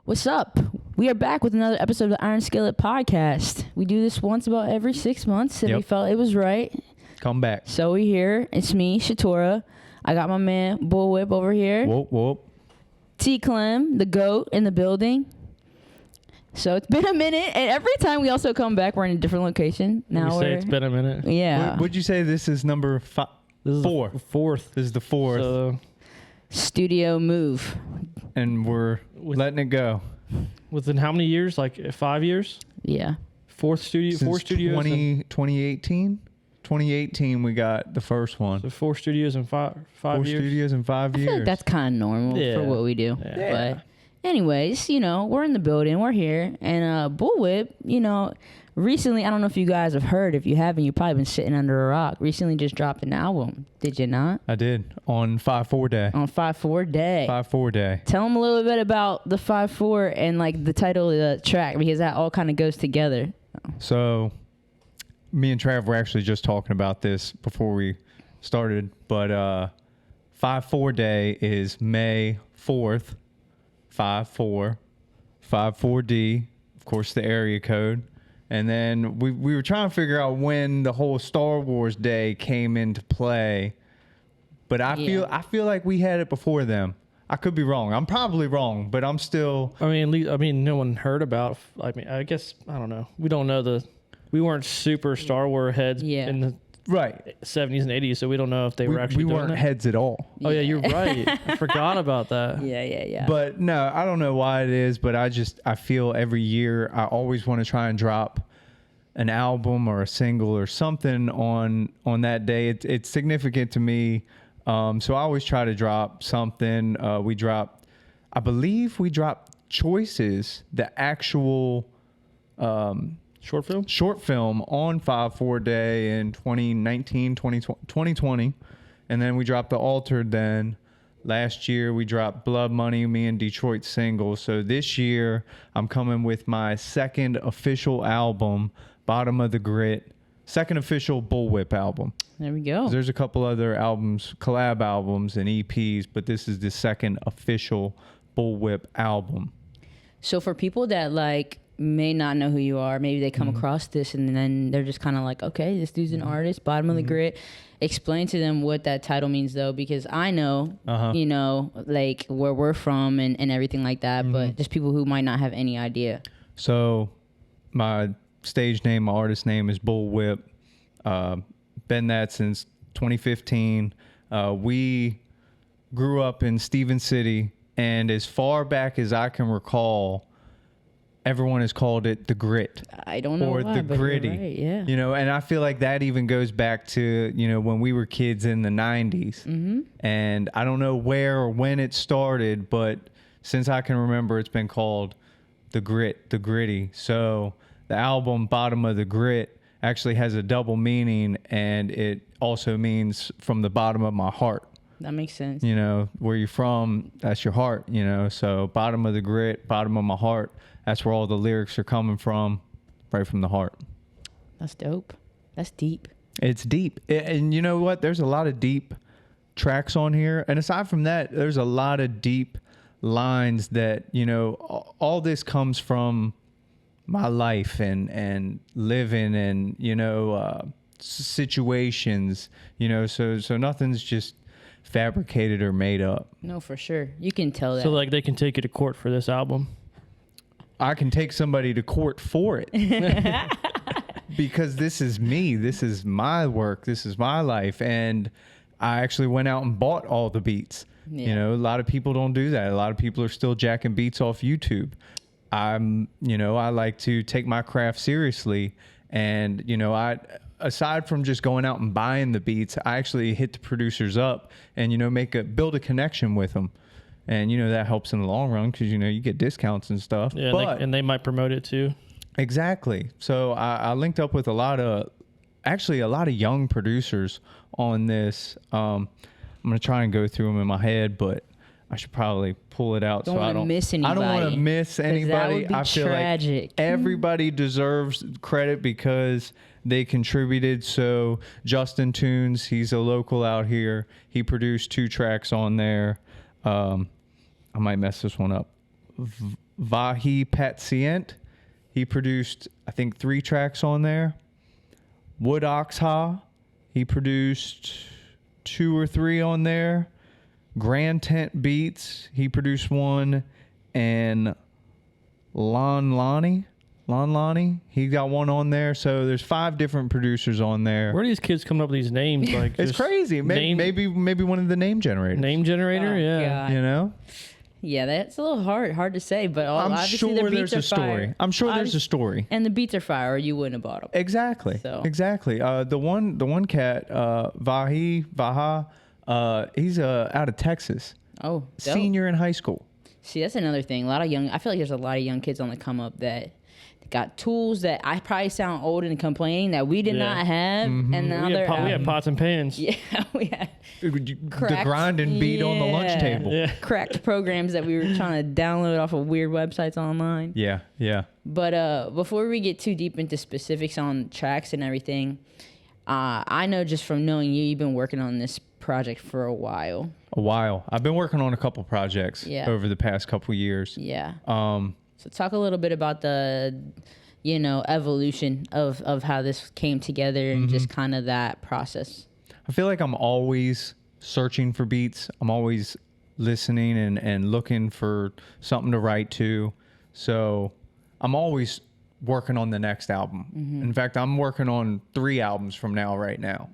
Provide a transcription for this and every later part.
What's up? We are back with another episode of the Iron Skillet podcast. We do this once about every 6 months, and we felt it was right. Come back. So we here. It's me, Shatora. I got my man Bullwhip over here. Whoop, whoop. T Clem, the GOAT, in the building. So it's been a minute, and every time we also come back, we're in a different location. Now it's been a minute. Yeah. Would you say this is number This is four? the fourth. This is the fourth. So Studio move. And we're letting it go. within how many years? Like 5 years? Yeah. Four studios. 2018? 2018 we got the first one. So 4 studios in five Four years. studios in 5 I years. feel like that's kind of normal for what we do. Yeah. But anyways, we're in the building. We're here. And Bullwhip, recently, I don't know if you guys have heard. If you haven't, you've probably been sitting under a rock. Recently just dropped an album. Did you not? I did. On 5-4 day. On 5-4 day. 5-4 day. Tell them a little bit about the 5-4 and like the title of the track, because that all kind of goes together. So me and Trav were actually just talking about this before we started. But 5-4 day is May 4th. 5-4. 5-4D. Of course, the area code. And then we were trying to figure out when the whole Star Wars Day came into play, but I feel like we had it before them. I could be wrong. I'm probably wrong, but I'm still. I mean, no one heard about. I guess I don't know. We don't know we weren't super Star Wars heads in the right 70s and 80s, so we don't know if they were actually. We weren't heads at all. Oh yeah, you're right. I forgot about that. Yeah. But no, I don't know why it is, but I feel every year I always want to try and drop an album or a single or something on that day. It's significant to me. So I always try to drop something. I believe we dropped Choices, the actual Short film on 5-4 day in 2020. And then we dropped the Altered then. Last year we dropped Blood Money, me and Detroit single. So this year I'm coming with my second official album, Bottom of the Grit. Second official Bullwhip album. There we go. There's a couple other albums, collab albums and EPs, but this is the second official Bullwhip album. So for people that may not know who you are, maybe they come across this and then they're just kind of like, okay, this dude's an artist, Bottom of the Grit. Explain to them what that title means though, because I know, where we're from and everything like that, but just people who might not have any idea. So my stage name, my artist name is Bullwhip. Been that since 2015. We grew up in Stephen City, and as far back as I can recall, everyone has called it the Grit. I don't know or why, the but Gritty. you're right, yeah. And I feel like that even goes back to when we were kids in the 90s. And I don't know where or when it started, but since I can remember, it's been called the Grit, the Gritty. So the album Bottom of the Grit actually has a double meaning, and it also means from the bottom of my heart. That makes sense. Where you're from, that's your heart, So Bottom of the Grit, bottom of my heart, that's where all the lyrics are coming from, right from the heart. That's dope. That's deep. It's deep. And you know what? There's a lot of deep tracks on here. And aside from that, there's a lot of deep lines that, all this comes from my life and living and, situations, so nothing's just fabricated or made up. No, for sure. You can tell that. So they can take you to court for this album. I can take somebody to court for it. Because this is me. This is my work. This is my life. And I actually went out and bought all the beats. Yeah. A lot of people don't do that. A lot of people are still jacking beats off YouTube. I like to take my craft seriously. And, aside from just going out and buying the beats, I actually hit the producers up and, build a connection with them. And, that helps in the long run because, you get discounts and stuff. Yeah, and they might promote it too. Exactly. So I linked up with a lot of young producers on this. I'm going to try and go through them in my head, but I should probably pull it out. I don't miss anybody. I don't want to miss anybody. That would be I feel tragic. like everybody deserves credit because they contributed. So Justin Tunes, he's a local out here. He produced 2 tracks on there. I might mess this one up. Vahi Patient. He produced, I think, 3 tracks on there. Wood Oxha. He produced 2 or 3 on there. Grand Tent Beats. He produced 1. And Lon Lonnie, he got 1 on there. So there's 5 different producers on there. Where are these kids coming up with these names? Like It's crazy. Maybe one of the name generators. Name generator, Oh, yeah. God. You know? Yeah, that's a little hard to say, but I'm obviously sure the beats there's are a story. fire. I'm sure there's a story. And the beats are fire, or you wouldn't have bought them. Exactly. So. Exactly. The one cat, Vaha, he's out of Texas. Oh, dope. Senior in high school. See, that's another thing. I feel like there's a lot of young kids on the come up that got tools that I probably sound old and complaining that we did not have, and now We they're had pots and pans. yeah, we had The Cracked- grinding beat on the lunch yeah. table. Yeah. cracked programs that we were trying to download off of weird websites online. Yeah. Yeah. But before we get too deep into specifics on tracks and everything, I know just from knowing you've been working on this project for a while. A while. I've been working on a couple projects over the past couple years. Yeah. Um, So talk a little bit about the, evolution of how this came together and just kind of that process. I feel like I'm always searching for beats. I'm always listening and looking for something to write to. So I'm always working on the next album. In fact, I'm working on 3 albums from now right now.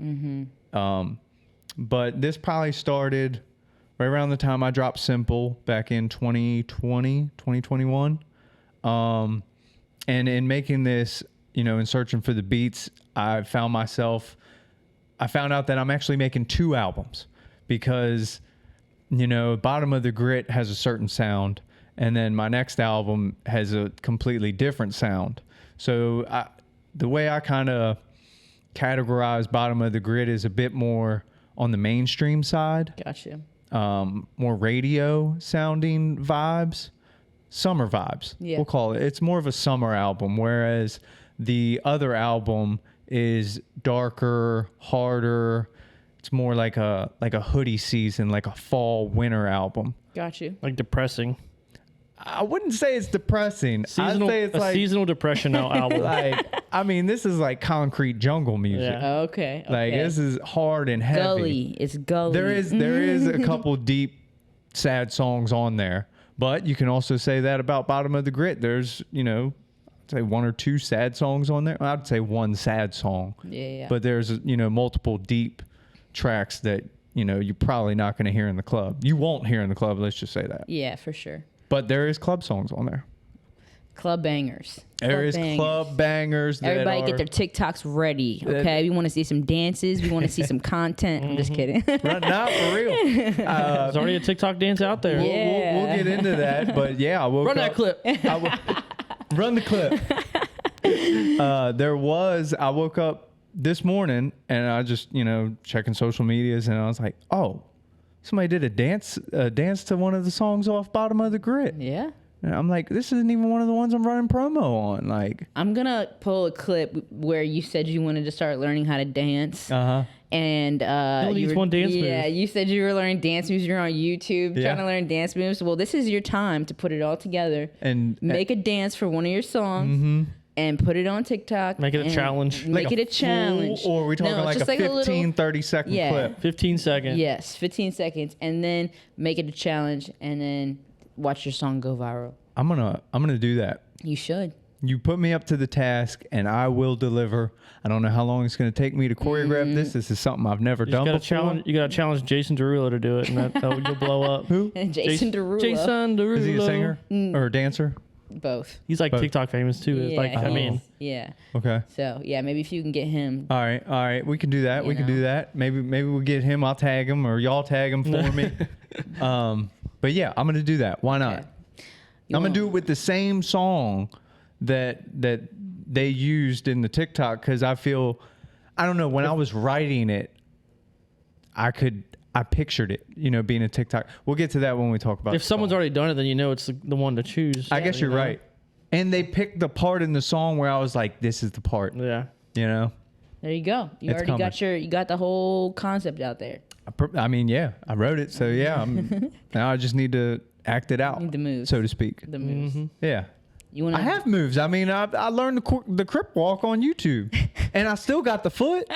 But this probably started right around the time I dropped Simple back in 2021. And in making this, in searching for the beats, I found out that I'm actually making 2 albums because, Bottom of the Grit has a certain sound, and then my next album has a completely different sound. So the way I kind of categorize Bottom of the Grit is a bit more on the mainstream side. Gotcha. More radio sounding vibes. Summer vibes, we'll call it. It's more of a summer album, whereas the other album is darker, harder. It's more like a hoodie season, like a fall winter album. Got you. Like depressing. I wouldn't say it's depressing. I'd say it's like seasonal depression album. This is like concrete jungle music. Yeah. Okay. Like this is hard and heavy. Gully. It's gully. There is a couple deep, sad songs on there. But you can also say that about Bottom of the Grit. There's, I'd say 1 or 2 sad songs on there. I'd say 1 sad song. Yeah. But there's, multiple deep tracks that, you're probably not going to hear in the club. You won't hear in the club, let's just say that. Yeah, for sure. But there is club songs on there. Club bangers. There is club bangers. Everybody get their TikToks ready, okay? We want to see some dances. We want to see some content. I'm just kidding. Not for real. There's already a TikTok dance out there. Yeah. We'll get into that. But yeah, I woke Run up. that clip. Run the clip. I woke up this morning and I just, checking social medias and I was like, oh, somebody did a dance to one of the songs off Bottom of the Grit. Yeah. And I'm like, this isn't even one of the ones I'm running promo on. Like, I'm going to pull a clip where you said you wanted to start learning how to dance. uh-huh. And needs one dance move. Yeah, you said you were learning dance moves. You're on YouTube trying to learn dance moves. Well, this is your time to put it all together And make a dance for one of your songs and put it on TikTok. Make it a and challenge. Make Like it a challenge. Or are we talking No, like just a like a 15, little- 30-second Yeah. clip? 15 seconds. Yes, 15 seconds, and then make it a challenge, and then watch your song go viral. I'm gonna do that. You should. You put me up to the task, and I will deliver. I don't know how long it's going to take me to choreograph this. This is something I've never done before. You got to challenge Jason Derulo to do it, and you'll blow up. Who? Jason Derulo. Jason Derulo. Is he a singer or a dancer? Both. He's like Both. TikTok famous too. It's Yeah, like I mean, yeah. Okay. So yeah, maybe if you can get him. All right. We can do that. You We can know. do that. Maybe we'll get him. I'll tag him, or y'all tag him for me. But yeah, I'm gonna do that. Why not? Okay. I'm gonna do it with the same song that they used in the TikTok, because I don't know, when I was writing it, I pictured it, being a TikTok. We'll get to that when we talk about if the someone's song. already done it, then you know it's the one to choose. I guess you're right. And they picked the part in the song where I was like, this is the part, Yeah. There you go. You It's already coming. you got the whole concept out there. I mean, yeah, I wrote it. So yeah, now I just need to act it out, The moves. so to speak. The moves. Yeah. You want I have moves. I mean, I learned the crip walk on YouTube, and I still got the foot.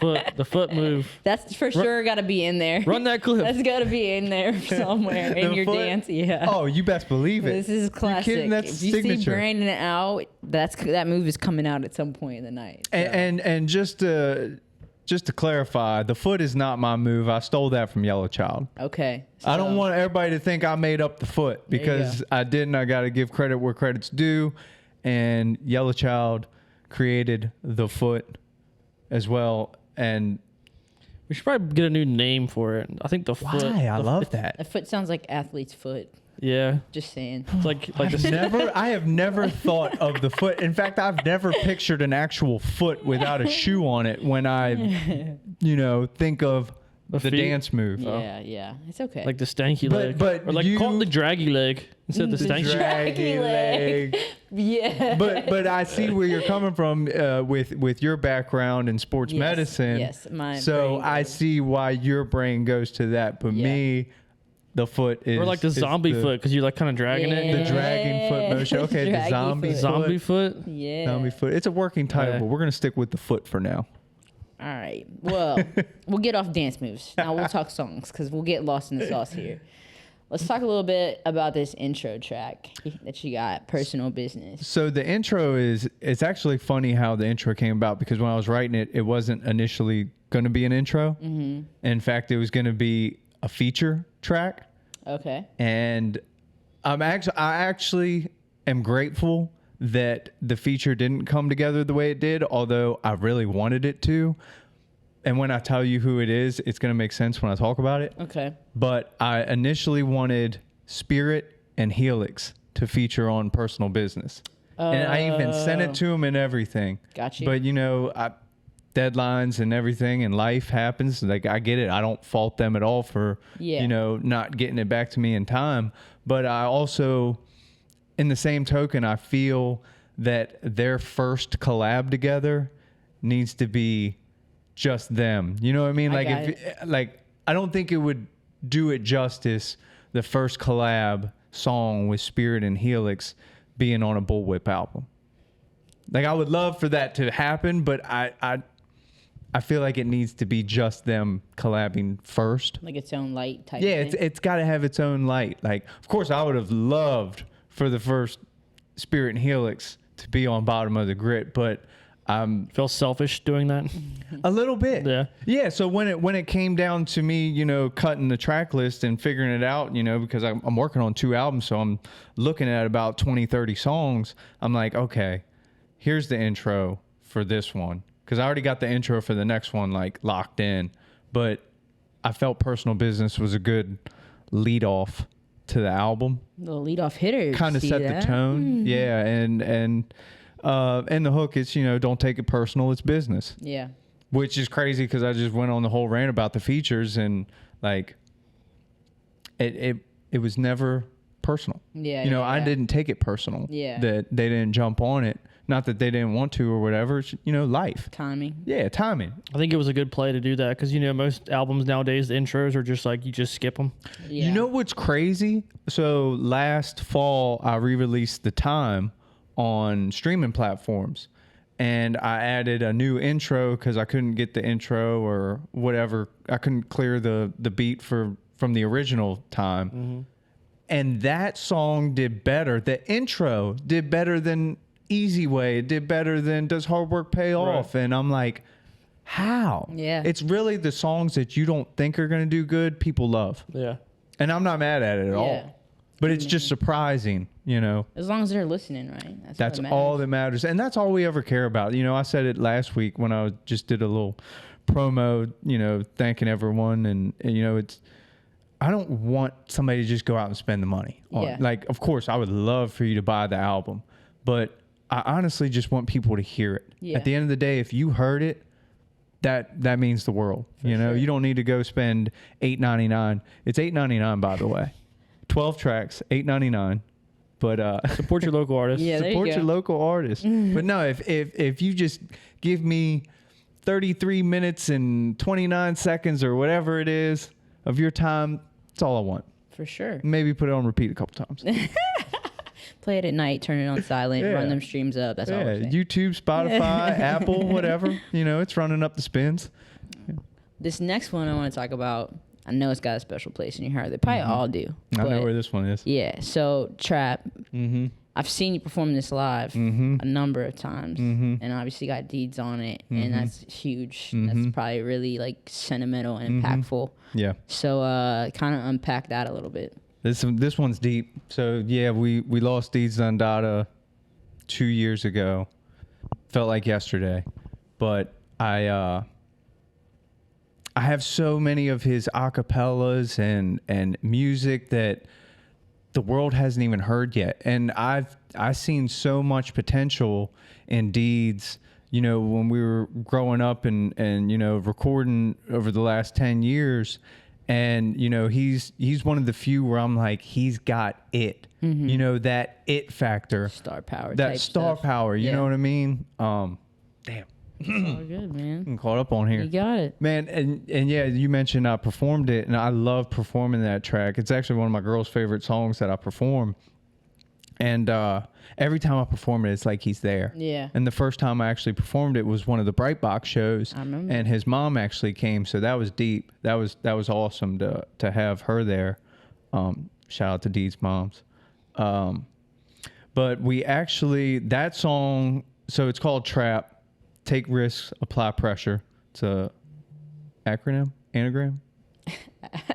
The foot move. That's for sure got to be in there. Run that clip. That's got to be in there somewhere in The your foot? dance. Yeah. Oh, you best believe it. This is classic. kidding? That's if you signature. see Brandon out, that move is coming out at some point in the night. So. And just to clarify, the foot is not my move. I stole that from Yellow Child. Okay. I don't so- want everybody to think I made up the foot There you because I didn't. I got to give credit where credit's due. And Yellow Child created the foot as well. And We should probably get a new name for it. I think the foot. why? I love A that. foot sounds like athlete's foot. Yeah. Just saying. It's like the I have never thought of the foot. In fact, I've never pictured an actual foot without a shoe on it when I, think of the feet? dance move. Yeah. It's okay. like the stanky But- leg. but or like call it the draggy leg instead of the stanky. Draggy leg. Yeah. But I see where you're coming from with your background in sports Yes, medicine. yes, my so brain I goes- see why your brain goes to that. But Yeah. me, the foot is Or like the is zombie foot because you're like kind of dragging The it. dragging foot motion. Okay, the Draggy zombie foot. foot. Zombie foot. Yeah. Zombie foot. It's a working title, Yeah. but we're gonna stick with the foot for now. All right. Well, we'll get off dance moves. Now we'll talk songs because we'll get lost in the sauce here. Let's talk a little bit about this intro track that you got, Personal Business. So the intro it's actually funny how the intro came about because when I was writing it, it wasn't initially going to be an intro. Mm-hmm. In fact, it was going to be a feature track. Okay. And I actually am grateful that the feature didn't come together the way it did, although I really wanted it to. And when I tell you who it is, it's going to make sense when I talk about it. Okay. But I initially wanted Spirit and Helix to feature on Personal Business. And I even sent it to them and everything. Got you. But, deadlines and everything and life happens. Like, I get it. I don't fault them at all for, Yeah. not getting it back to me in time. But I also, in the same token, I feel that their first collab together needs to be just them. You know what I mean? I Like, got I don't think it would do it justice, the first collab song with Spirit and Helix being on a Bullwhip album. Like, I would love for that to happen, but I feel like it needs to be just them collabing first. Like its own light type Yeah, thing. it's got to have its own light. Like, of course, I would have loved for the first Spirit and Helix to be on Bottom of the Grit, but Feel selfish doing that. a little bit. Yeah. Yeah. So when it came down to me, cutting the track list and figuring it out, because I'm working on 2 albums, so I'm looking at about 20, 30 songs. I'm like, okay, here's the intro for this one. Because I already got the intro for the next one, like, locked in. But I felt Personal Business was a good lead off to the album. Little lead off hitter. Kind of See set that? the tone. Yeah. And the hook is, don't take it personal. It's business. Yeah. Which is crazy because I just went on the whole rant about the features and, like, it was never personal. Yeah. I didn't take it personal. Yeah. That they didn't jump on it. Not that they didn't want to or whatever. It's, life. Timing. Yeah, timing. I think it was a good play to do that because most albums nowadays, the intros are just like you just skip them. Yeah. You know what's crazy? So last fall, I re-released The Time on streaming platforms. And I added a new intro because I couldn't get the intro or whatever. I couldn't clear the beat from the original Time. Mm-hmm. And that song did better. The intro did better than Easy Way. It did better than Does Hard Work Pay Off? Right. And I'm like, how? Yeah. It's really the songs that you don't think are going to do good, people love. Yeah. And I'm not mad at it at Yeah. all. But it's just surprising, As long as they're listening, right? That's what all matters. that matters. And that's all we ever care about. I said it last week when I just did a little promo, thanking everyone. And it's, I don't want somebody to just go out and spend the money on. Yeah. Like, of course, I would love for you to buy the album, but I honestly just want people to hear it. Yeah. At the end of the day, if you heard it, that means the world. sure. You don't need to go spend $8.99. It's $8.99, by the way. 12 tracks, $8.99. But Support your local artists. Yeah, there you support go. your local artist. But no, if you just give me 33 minutes and 29 seconds or whatever it is of your time, that's all I want. For sure. Maybe put it on repeat a couple times. Play it at night, turn it on silent, run them streams up. That's all I'm saying. YouTube, Spotify, Apple, whatever. It's running up the spins. This next one I want to talk about, I know it's got a special place in your heart. They probably all do. I know where this one is. Yeah. So Trap. I've seen you perform this live a number of times, and obviously got Deeds on it, and that's huge. That's probably really like sentimental and impactful. Yeah. So kind of unpack that a little bit. This one's deep. So yeah, we lost Deeds Zandada 2 years ago. Felt like yesterday, but I have so many of his acapellas and music that the world hasn't even heard yet. And I've seen so much potential in Deeds, when we were growing up and recording over the last 10 years. And, he's one of the few where I'm like, he's got it, that it factor. Star power. That type star stuff. power, you know what I mean? Damn. It's all good, man. I'm caught up on here. You got it. Man, and yeah, you mentioned I performed it, and I love performing that track. It's actually one of my girl's favorite songs that I perform. And every time I perform it, it's like he's there. Yeah. And the first time I actually performed it was one of the Bright Box shows. I remember. And his mom actually came, so that was deep. That was awesome to have her there. Shout out to Dee's moms. But we actually, that song, so it's called Trap. Take risks, apply pressure. It's a anagram. Acronym.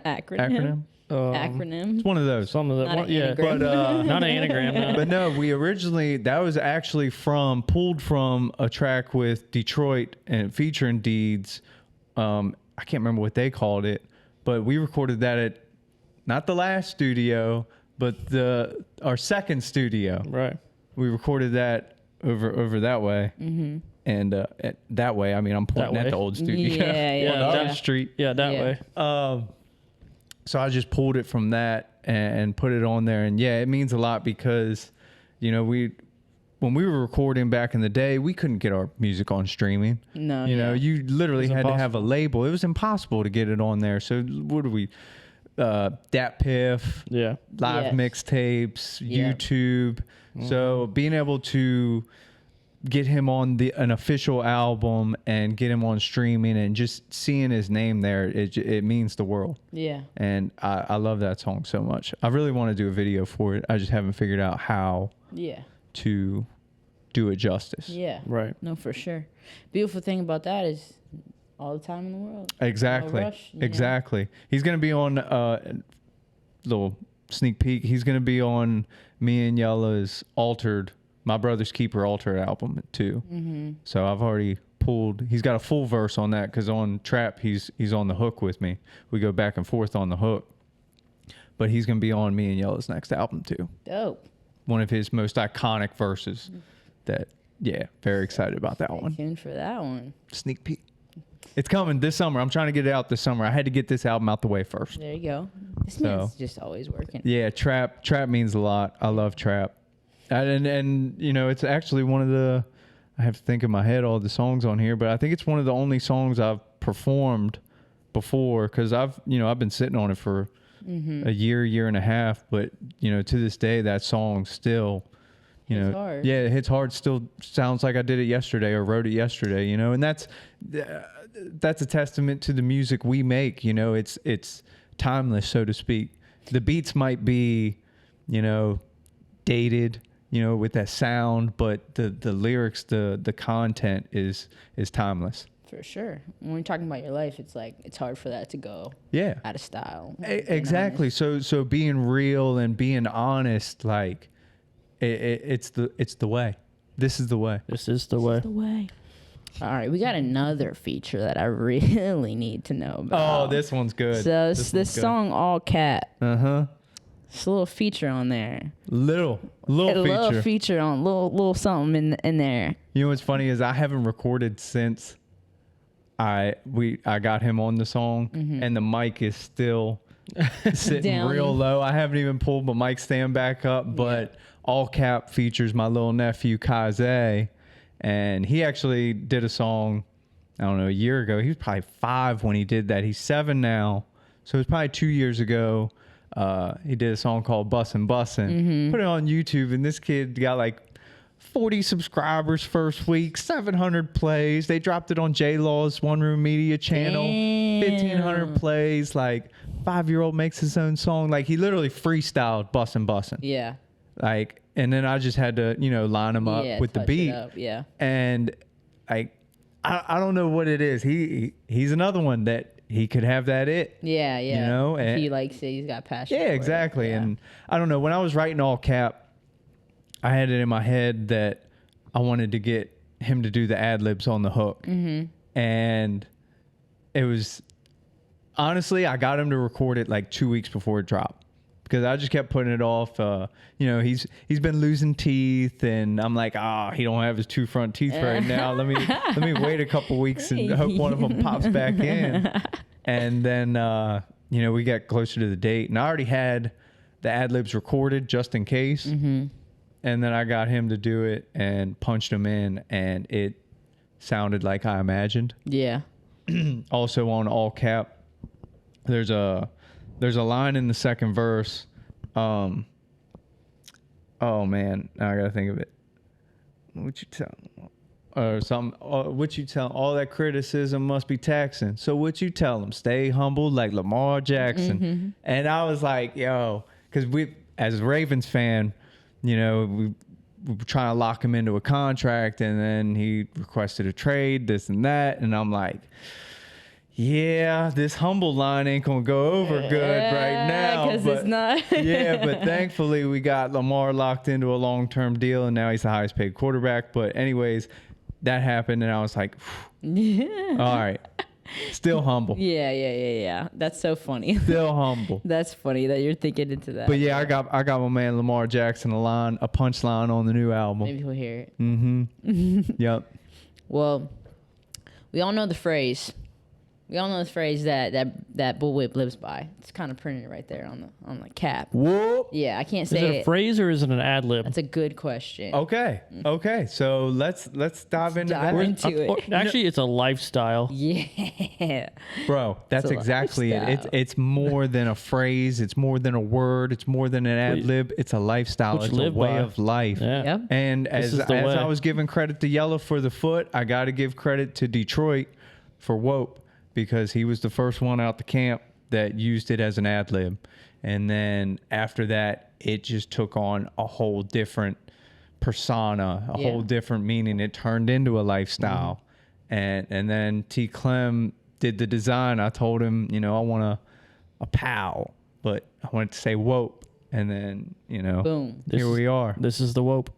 Acronym. Acronym. It's one of those. Some of the Not an yeah, anagram. but not an anagram. No. But no, we originally, that was actually pulled from a track with Detroit and featuring Deeds. I can't remember what they called it, but we recorded that at not the last studio, but our second studio. Right. We recorded that over that way. Mm-hmm. And that way, I mean, I'm pointing That at way? the old studio. Yeah, on the yeah. other street. Yeah, that Yeah. way. So I just pulled it from that and put it on there. And yeah, it means a lot because, when we were recording back in the day, we couldn't get our music on streaming. No, You literally It's had to have a label. It was impossible to get it on there. So what do we, Dat Piff, Yeah. live Yes. mixtapes, Yeah. YouTube. So being able to get him on an official album and get him on streaming and just seeing his name there, it means the world. Yeah. And I love that song so much. I really want to do a video for it. I just haven't figured out how Yeah. to do it justice. Yeah. Right. No, for sure. Beautiful thing about that is all the time in the world. Exactly. No rush, you know? Exactly. He's going to be on little sneak peek. He's going to be on me and Yella's My Brother's Keeper Altered album too. Mm-hmm. So I've already pulled. He's got a full verse on that because on Trap he's on the hook with me. We go back and forth on the hook. But he's gonna be on me and Yella's next album too. Dope. One of his most iconic verses. That very excited about that Stay one. tuned for that one. Sneak peek. It's coming this summer. I'm trying to get it out this summer. I had to get this album out the way first. There you go. This man's just always working. Yeah, Trap means a lot. I love Trap. And it's actually one of the, I have to think in my head all the songs on here, but I think it's one of the only songs I've performed before because I've been sitting on it for a year and a half, but to this day that song still Hits hard. Yeah, it hits hard. Still sounds like I did it yesterday or wrote it yesterday, and that's a testament to the music we make. It's timeless, so to speak. The beats might be dated, with that sound, but the lyrics, the content is timeless. For sure. When you're talking about your life, it's like it's hard for that to go Yeah. out of style. Exactly. So being real and being honest, like it's the way. This is the way. This is the way. The way. All right, we got another feature that I really need to know about. Oh, this one's good. So this song, All Cat. Uh-huh. It's a little feature on there. Little A feature. little feature on little something in there. You know what's funny is I haven't recorded since I got him on the song, and the mic is still sitting Down. real low. I haven't even pulled my mic stand back up, but All Cap features my little nephew Kaze, and he actually did a song, I don't know, a year ago. He was probably 5 when he did that. He's 7 now, so it was probably 2 years ago. He did a song called Bussin' Bussin'. Put it on YouTube, and this kid got like 40 subscribers first week, 700 plays. They dropped it on J-Law's One Room Media channel, 1,500 plays. Like 5-year-old makes his own song. Like he literally freestyled Bussin' Bussin'. Yeah. Like, and then I just had to, line him up with the touch it beat. up, yeah. And like, I don't know what it is. He's another one that he could have that it. Yeah, yeah. You know, If and he likes it, he's got passion. yeah, for it. exactly. Yeah. And I don't know, when I was writing All Cap, I had it in my head that I wanted to get him to do the ad libs on the hook. And it was, honestly, I got him to record it like 2 weeks before it dropped, because I just kept putting it off. He's been losing teeth, and I'm like, he don't have his 2 front teeth right now. Let me wait a couple weeks and hope one of them pops back in. And then we got closer to the date, and I already had the ad libs recorded just in case. And then I got him to do it and punched him in, and it sounded like I imagined. Yeah. Also on All Cap, there's a line in the second verse. Oh man, now I gotta think of it. What you tell? Or something. What you tell? All that criticism must be taxing. So what you tell them? Stay humble like Lamar Jackson. And I was like, yo, because we, as a Ravens fan, we were trying to lock him into a contract, and then he requested a trade, this and that, and I'm like, yeah, this humble line ain't gonna go over good right now. Because it's not. Yeah, but thankfully we got Lamar locked into a long-term deal, and now he's the highest paid quarterback. But anyways, that happened, and I was like, all right, still humble. Yeah. That's so funny. Still humble. That's funny that you're thinking into that. But yeah, I got my man Lamar Jackson a punch line on the new album. Maybe we'll hear it. Yep. Well, we all know the phrase. that bullwhip lives by. It's kind of printed right there on the cap. Whoop. Yeah, I can't Is say it a phrase or is it an ad lib? That's a good question. Okay. So let's dive into Dive that. into it. Actually, it's a lifestyle. Yeah. Bro, that's It's a exactly it. lifestyle. It's more than a phrase. It's more than a word. It's more than an ad lib. It's a lifestyle. What It's you a live way by. of life. Yeah. Yep. And This as is the way. I was giving credit to Yellow for the foot, I got to give credit to Detroit for Wope, because he was the first one out the camp that used it as an ad lib. And then after that, it just took on a whole different persona, a whole different meaning. It turned into a lifestyle. And then T. Clem did the design. I told him, I want a POW, but I wanted to say Wope. And then, Boom. This here is- we are. This is the Wope.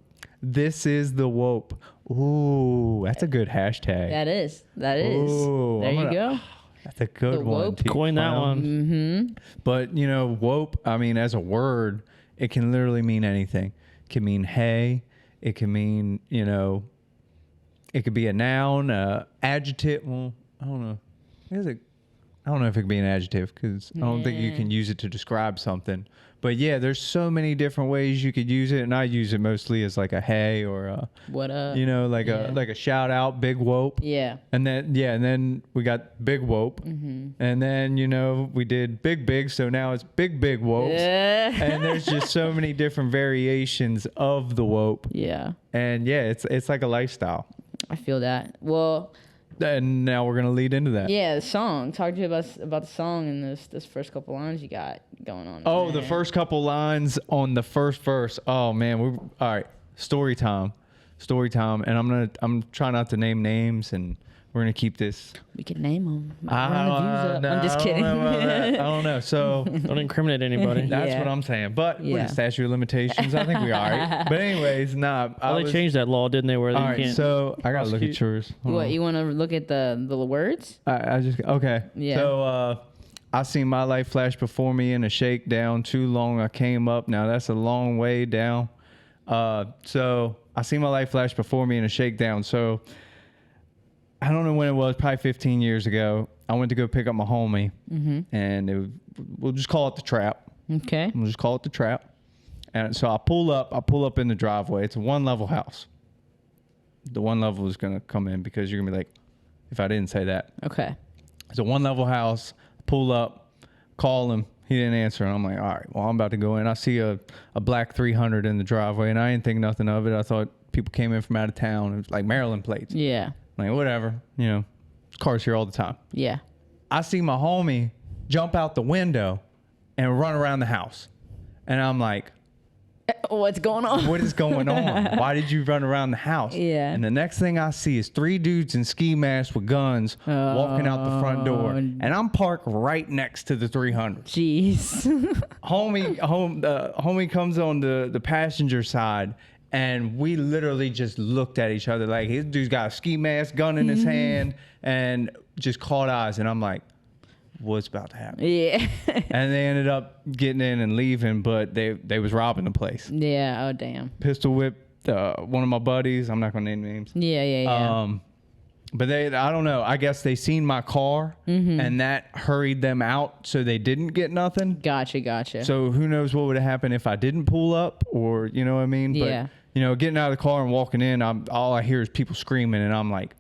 This is the Wope. Ooh, that's a good hashtag. That is. Ooh, There I'm you gonna- go. That's a good The one. Wope. T. Coin that Clem. one. Mm-hmm. But, Wope, I mean, as a word, it can literally mean anything. It can mean hey. It can mean, it could be a noun, adjective. Well, I don't know. I don't know if it could be an adjective, because I don't think you can use it to describe something. But yeah, there's so many different ways you could use it, and I use it mostly as like a hey or a, What up? like a shout out, big Wope. Yeah. And then we got Big Wope. And then, we did Big, so now it's Big Wopes. And there's just so many different variations of the Wope. Yeah. And yeah, it's like a lifestyle. I feel that. Well, And now we're going to lead into that. yeah, the song. Talk to you about the song and this first couple lines you got going on. Oh, the there. first couple lines on the first verse. Oh man, all right. Story time. And I'm trying not to name names, and we're gonna keep this. We could name them. No, I'm just kidding. I don't know about that. I don't know. So Don't incriminate anybody. that's Yeah. what I'm saying. But with Yeah. the statute of limitations, I think we're all right. But anyways, Well, they changed that law, didn't they? Where All you right, can't. so I gotta look at prosecute. yours. Hold What on. you want to look at the words? I just okay. Yeah. So I seen my life flash before me in a shakedown. Too long I came up. Now that's a long way down. So I seen my life flash before me in a shakedown. So I don't know when it was, probably 15 years ago. I went to go pick up my homie, and we'll just call it the trap. Okay. We'll just call it the trap. And so I pull up in the driveway. It's a one-level house. The one level is gonna come in because you're gonna be like, if I didn't say that. Okay. It's a one-level house. Pull up, call him. He didn't answer. And I'm like, all right, well, I'm about to go in. I see a black 300 in the driveway, and I didn't think nothing of it. I thought people came in from out of town. It was like Maryland plates. Yeah. Like, whatever. You know, cars here all the time. Yeah. I see my homie jump out the window and run around the house. And I'm like, What's going on? what is going on? Why did you run around the house? Yeah. And the next thing I see is 3 dudes in ski masks with guns walking out the front door. And I'm parked right next to the 300. Jeez. Homie comes on the passenger side, and we literally just looked at each other like, this dude's got a ski mask, gun in his hand, and just caught eyes. And I'm like, what's about to happen? Yeah. And they ended up getting in and leaving, but they was robbing the place. Yeah. Oh, damn. Pistol whipped one of my buddies. I'm not gonna name names. Yeah. But I don't know. I guess they seen my car, and that hurried them out, so they didn't get nothing. Gotcha. So who knows what would have happened if I didn't pull up, or you know what I mean? Yeah. But you know, getting out of the car and walking in, all I hear is people screaming, and I'm like,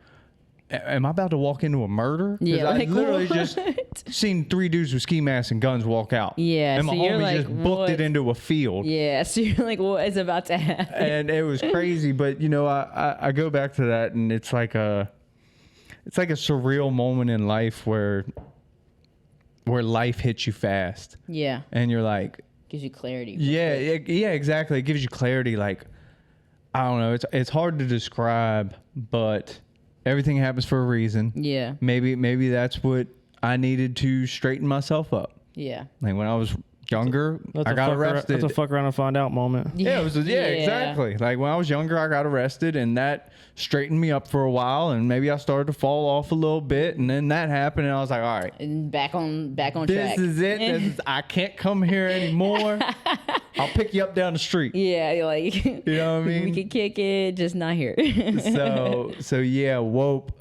am I about to walk into a murder? Yeah, I like, literally what? just seen 3 dudes with ski masks and guns walk out. Yeah, and my so you're homie like, just booked what? it into a field. Yeah. So you're like, what is about to happen? And it was crazy, but you know, I go back to that, and it's like a surreal moment in life where life hits you fast, Yeah. and you're like, Gives you clarity. yeah, exactly. It gives you clarity. Like, I don't know, it's hard to describe, but everything happens for a reason. Yeah. Maybe that's what I needed to straighten myself up. Yeah. Like when I was younger, I got arrested. That's a fuck around and find out moment. Yeah, it was. Yeah, exactly. Like when I was younger, I got arrested, and that straightened me up for a while. And maybe I started to fall off a little bit, and then that happened, and I was like, all right, And back on track. this is it. I can't come here anymore. I'll pick you up down the street. Yeah, you're like, You know what I mean? we can kick it, just not here. So yeah, Wope.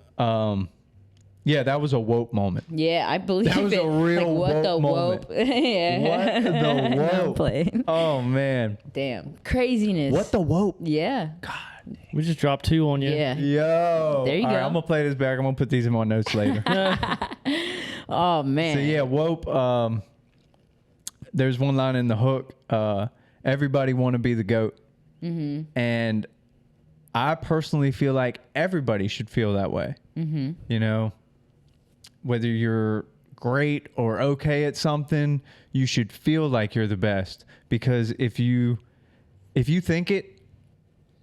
Yeah, that was a Wope moment. Yeah, I believe That was it. a real like, what woke the moment. whoop? Yeah. What the No Wope? play. Oh man, Damn. Craziness. what the Wope? Yeah. God. We just dropped 2 on you. Yeah. Yo. There you All go. right, I'm gonna play this back. I'm gonna put these in my notes later. Oh man. So yeah, Wope. There's one line in the hook. Everybody want to be the GOAT, and I personally feel like everybody should feel that way. You know, whether you're great or okay at something, you should feel like you're the best, because if you think it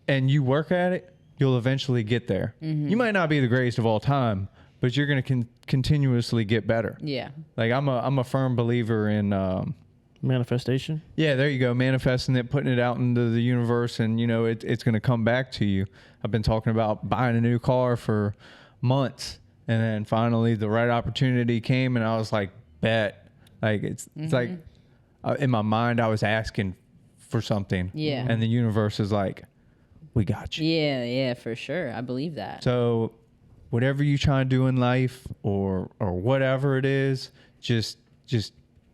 and you work at it, you'll eventually get there. You might not be the greatest of all time, but you're going to continuously get better. Yeah. Like I'm a firm believer in Manifestation. yeah, there you go, manifesting it, putting it out into the universe, and you know it's going to come back to you. I've been talking about buying a new car for months, and then finally the right opportunity came, and I was like, bet. Like it's like in my mind I was asking for something, Yeah. and the universe is like, we got you. Yeah, for sure. I believe that. So whatever you try to do in life, or whatever it is, just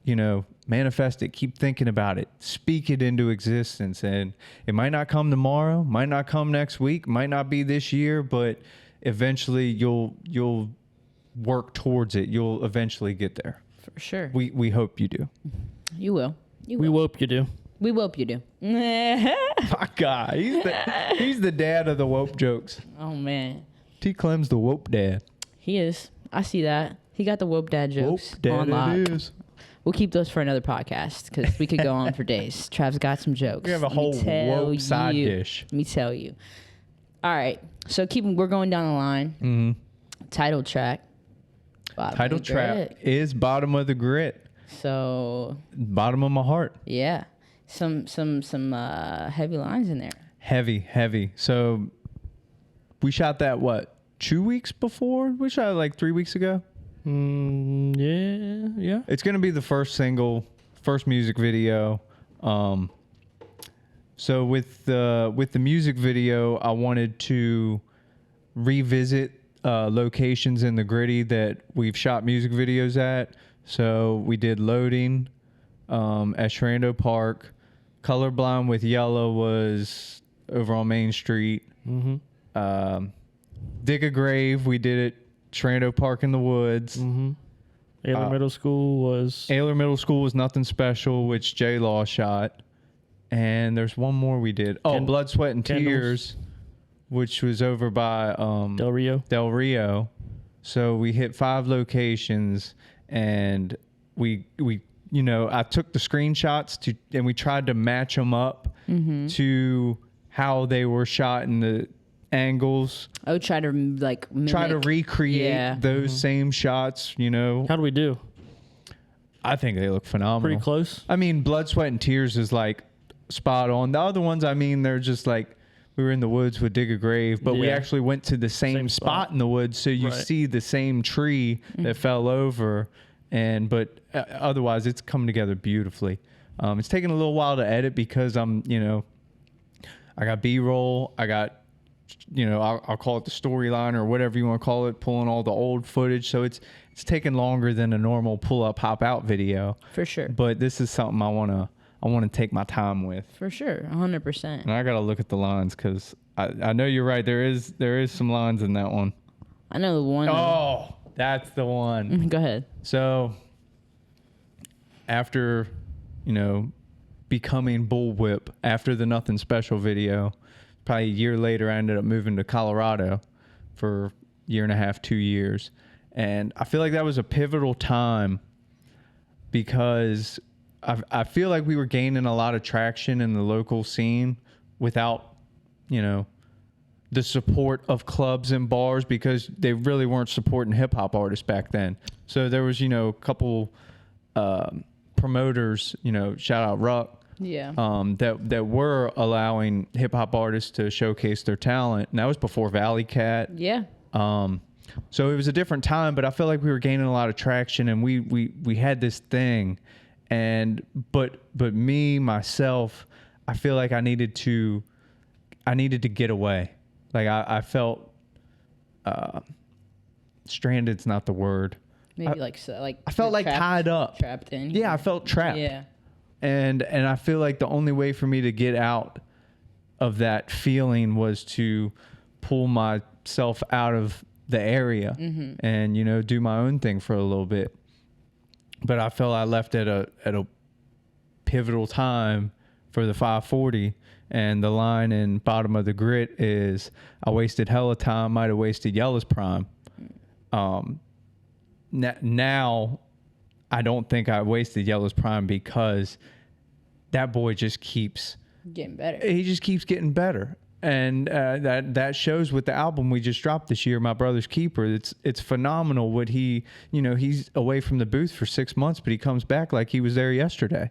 you know, manifest it. Keep thinking about it. Speak it into existence. And it might not come tomorrow, might not come next week, might not be this year, but eventually you'll work towards it. You'll eventually get there. For sure. We hope you do. You will. You We will. hope you do. We hope you do. My God, he's the dad of the Wope jokes. Oh man. T. Clem's the Wope dad. He is. I see that. He got the Wope Dad jokes Wope dad on lock. it is. We'll keep those for another podcast because we could go on for days. Trav's got some jokes. We have a Let me whole tell Wope side you. dish. Let me tell you. All right. So we're going down the line. Mm-hmm. Title track. Bottom Title of the track Grit. is Bottom of the Grit. So Bottom of my heart. yeah, some heavy lines in there. Heavy. So we shot that, what, 2 weeks before? We shot it like 3 weeks ago. Yeah. It's going to be the first single, first music video. So with the music video, I wanted to revisit locations in the Gritty that we've shot music videos at. So we did Loading at Shrando Park. Colorblind with Yellow was over on Main Street. Dig a Grave, we did it Shrando Park in the Woods. Ayler Middle School was Ayler Middle School was Nothing Special, which J Law shot. And there's one more we did. Oh, Blood, Sweat, and Tears, which was over by Del Rio. So we hit 5 locations, and we I took the screenshots and we tried to match them up to how they were shot in the angles. Oh, try to recreate those same shots. How do we do? I think they look phenomenal. Pretty close. I mean, Blood, Sweat, and Tears is like spot on. The other ones, I mean, they're just like we were in the woods with Dig a Grave, but we actually went to the same spot in the woods, so you see the same tree that fell over. But otherwise, it's coming together beautifully. It's taking a little while to edit because I got B-roll, I got, I'll call it the storyline or whatever you want to call it, pulling all the old footage. So it's taking longer than a normal pull up, hop out video. For sure. But this is something I want to take my time with. For sure, 100%. And I got to look at the lines because I know you're right. There is some lines in that one. I know the one. Oh, that's the one. Go ahead. So after, becoming Bullwhip, after the Nothing Special video, probably a year later, I ended up moving to Colorado for a year and a half, 2 years. And I feel like that was a pivotal time because I feel like we were gaining a lot of traction in the local scene without, the support of clubs and bars because they really weren't supporting hip hop artists back then. So there was, a couple promoters, shout out Ruck, that were allowing hip hop artists to showcase their talent. And that was before Valley Cat. Yeah. So it was a different time, but I feel like we were gaining a lot of traction and we had this thing. But me, myself, I feel like I needed to get away. Like I felt stranded's not the word. Maybe I felt like tied up. Trapped in. Yeah, I felt trapped. Yeah. And I feel like the only way for me to get out of that feeling was to pull myself out of the area and, do my own thing for a little bit. But I felt I left at a pivotal time for the 540. And the line in Bottom of the Grit is, I wasted hella time, might have wasted Yella's prime. Now, I don't think I wasted Yella's prime because that boy just keeps getting better. He just keeps getting better. And that shows with the album we just dropped this year, My Brother's Keeper. It's phenomenal what he's away from the booth for 6 months, but he comes back like he was there yesterday.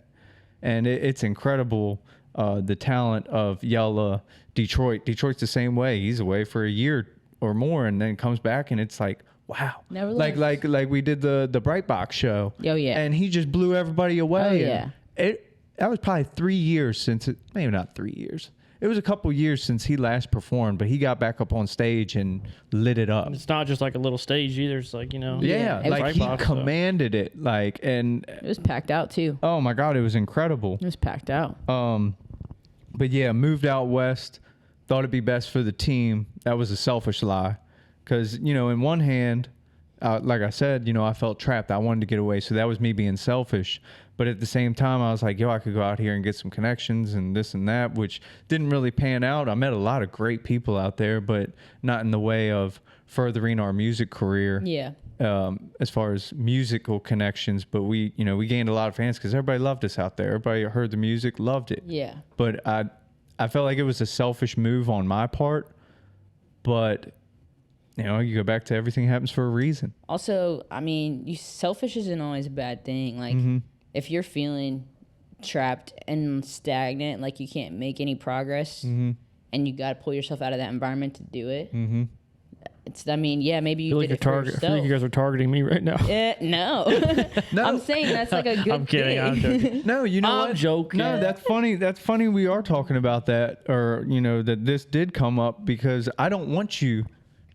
And it's incredible. The talent of Yella. Detroit's the same way. He's away for a year or more and then comes back and it's like, wow. Never like we did the Bright Box show. Oh yeah. And he just blew everybody away. Oh yeah. That was probably 3 years since maybe not 3 years. It was a couple years since he last performed, but he got back up on stage and lit it up. It's not just like a little stage either. It's like, Yeah, like he commanded it. And it was packed out too. Oh my God, it was incredible. It was packed out. But yeah, moved out west, thought it'd be best for the team. That was a selfish lie. Because, in one hand, like I said, I felt trapped. I wanted to get away. So that was me being selfish. But at the same time, I was like, I could go out here and get some connections and this and that, which didn't really pan out. I met a lot of great people out there, but not in the way of furthering our music career. Yeah. As far as musical connections, but we gained a lot of fans because everybody loved us out there. Everybody heard the music, loved it. Yeah. But I felt like it was a selfish move on my part. But you go back to everything happens for a reason. Also, I mean, selfish isn't always a bad thing. Like if you're feeling trapped and stagnant, like you can't make any progress, and you got to pull yourself out of that environment to do it. Maybe you did it for yourself. I feel like you guys are targeting me right now. No. No. I'm saying that's like a good I'm kidding. thing. I'm joking. No, I'm joking. No, that's funny. That's funny we are talking about that, or, that this did come up because I don't want you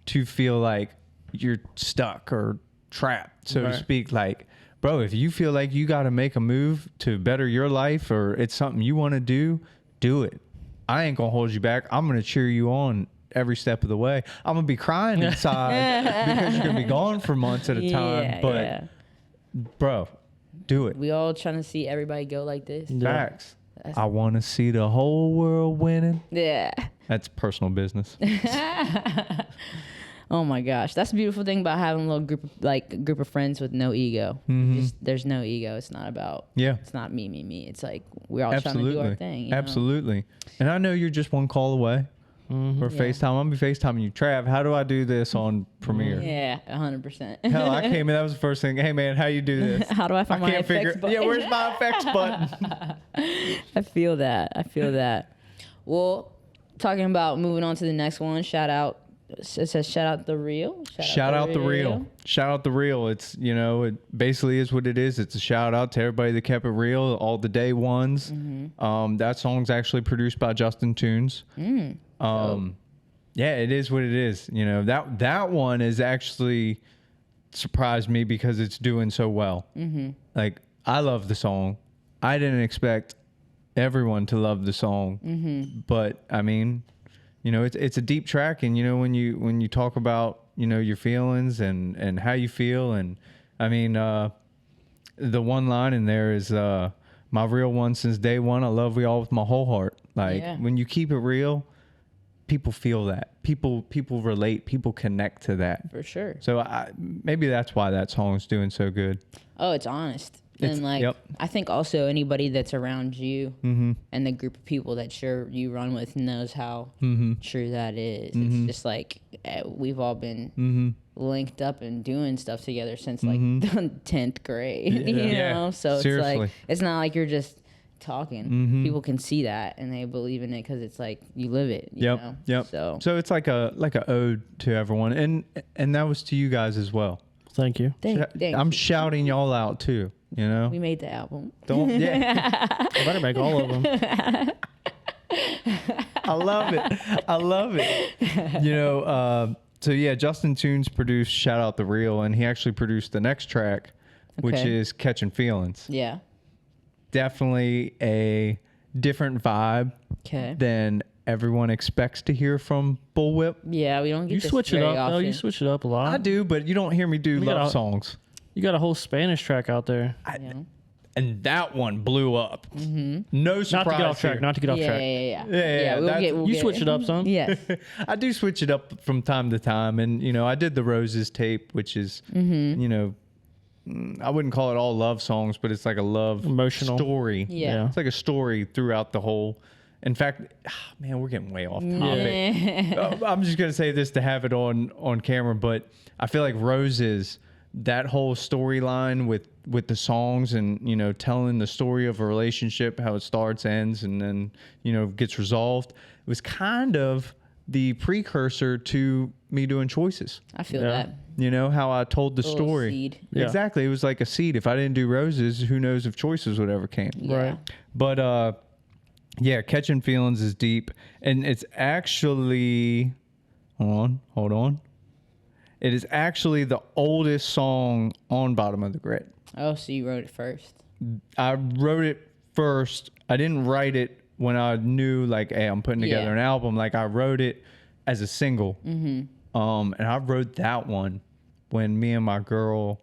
to feel like you're stuck or trapped, so to speak. Like, bro, if you feel like you got to make a move to better your life or it's something you want to do it. I ain't going to hold you back. I'm going to cheer you on every step of the way. I'm going to be crying inside because you're going to be gone for months at a time. But Bro, do it. We all trying to see everybody go like this. Facts. I want to see the whole world winning. Yeah. That's personal business. Oh my gosh, that's the beautiful thing about having a little group of friends with no ego. There's no ego. It's not about. Yeah. It's not me. It's like we're all trying to do our thing. You know? Absolutely. And I know you're just one call away. Or FaceTime. I'm gonna be FaceTiming you. Trav, how do I do this on Premiere? Yeah, 100%. Hell, I came in. That was the first thing. Hey man, how you do this? How do I find my effects button? Yeah, where's my effects button? I feel that. Well, talking about moving on to the next one. Shout out. It says shout out the real. Shout out the real. Shout out the real. It's, it basically is what it is. It's a shout out to everybody that kept it real, all the day ones. That song's actually produced by Justin Tunes. Yeah, it is what it is. That one is actually surprised me because it's doing so well. Like, I love the song. I didn't expect everyone to love the song, but I mean, it's a deep track, and when you talk about your feelings and how you feel, and I mean, the one line in there is my real one since day one. I love we all with my whole heart. Like, when you keep it real, people feel that. People relate. People connect to that. For sure. So maybe that's why that song's doing so good. Oh, it's honest. And I think also anybody that's around you and the group of people that you run with knows how true that is. It's just like we've all been linked up and doing stuff together since like 10th grade, you know? So seriously. It's like, it's not like you're just talking. People can see that and they believe in it because it's like you live it, you know? Yep. So it's like a ode to everyone. And that was to you guys as well. Thank you. I'm shouting y'all out too. We made the album. I better make all of them. I love it. So yeah, Justin Tunes produced Shout Out the Real, and he actually produced the next track, which is Catching Feelings. Yeah. Definitely a different vibe than everyone expects to hear from Bullwhip. Yeah, we don't get You this switch it very up, though. often. You switch it up a lot. I do, but you don't hear me do love songs. You got a whole Spanish track out there. And that one blew up. No surprise. Not to get off track. Not to get off track. Yeah. You switch it up some. Yes. I do switch it up from time to time. And, I did the Roses tape, which is, I wouldn't call it all love songs, but it's like a love emotional story. Yeah. It's like a story throughout the whole. In fact, man, we're getting way off topic. I'm just going to say this to have it on camera, but I feel like Roses, that whole storyline with the songs and, telling the story of a relationship, how it starts, ends, and then, gets resolved. It was kind of the precursor to me doing Choices. I feel that. How I told the story. Seed. Yeah. Exactly. It was like a seed. If I didn't do Roses, who knows if Choices would ever came. Yeah. Right. But, yeah, Catching Feelings is deep. And it's actually, hold on. It is actually the oldest song on Bottom of the Grid. Oh, so you wrote it first. I wrote it first. I didn't write it when I knew, like, hey, I'm putting together an album. Like, I wrote it as a single. And I wrote that one when me and my girl,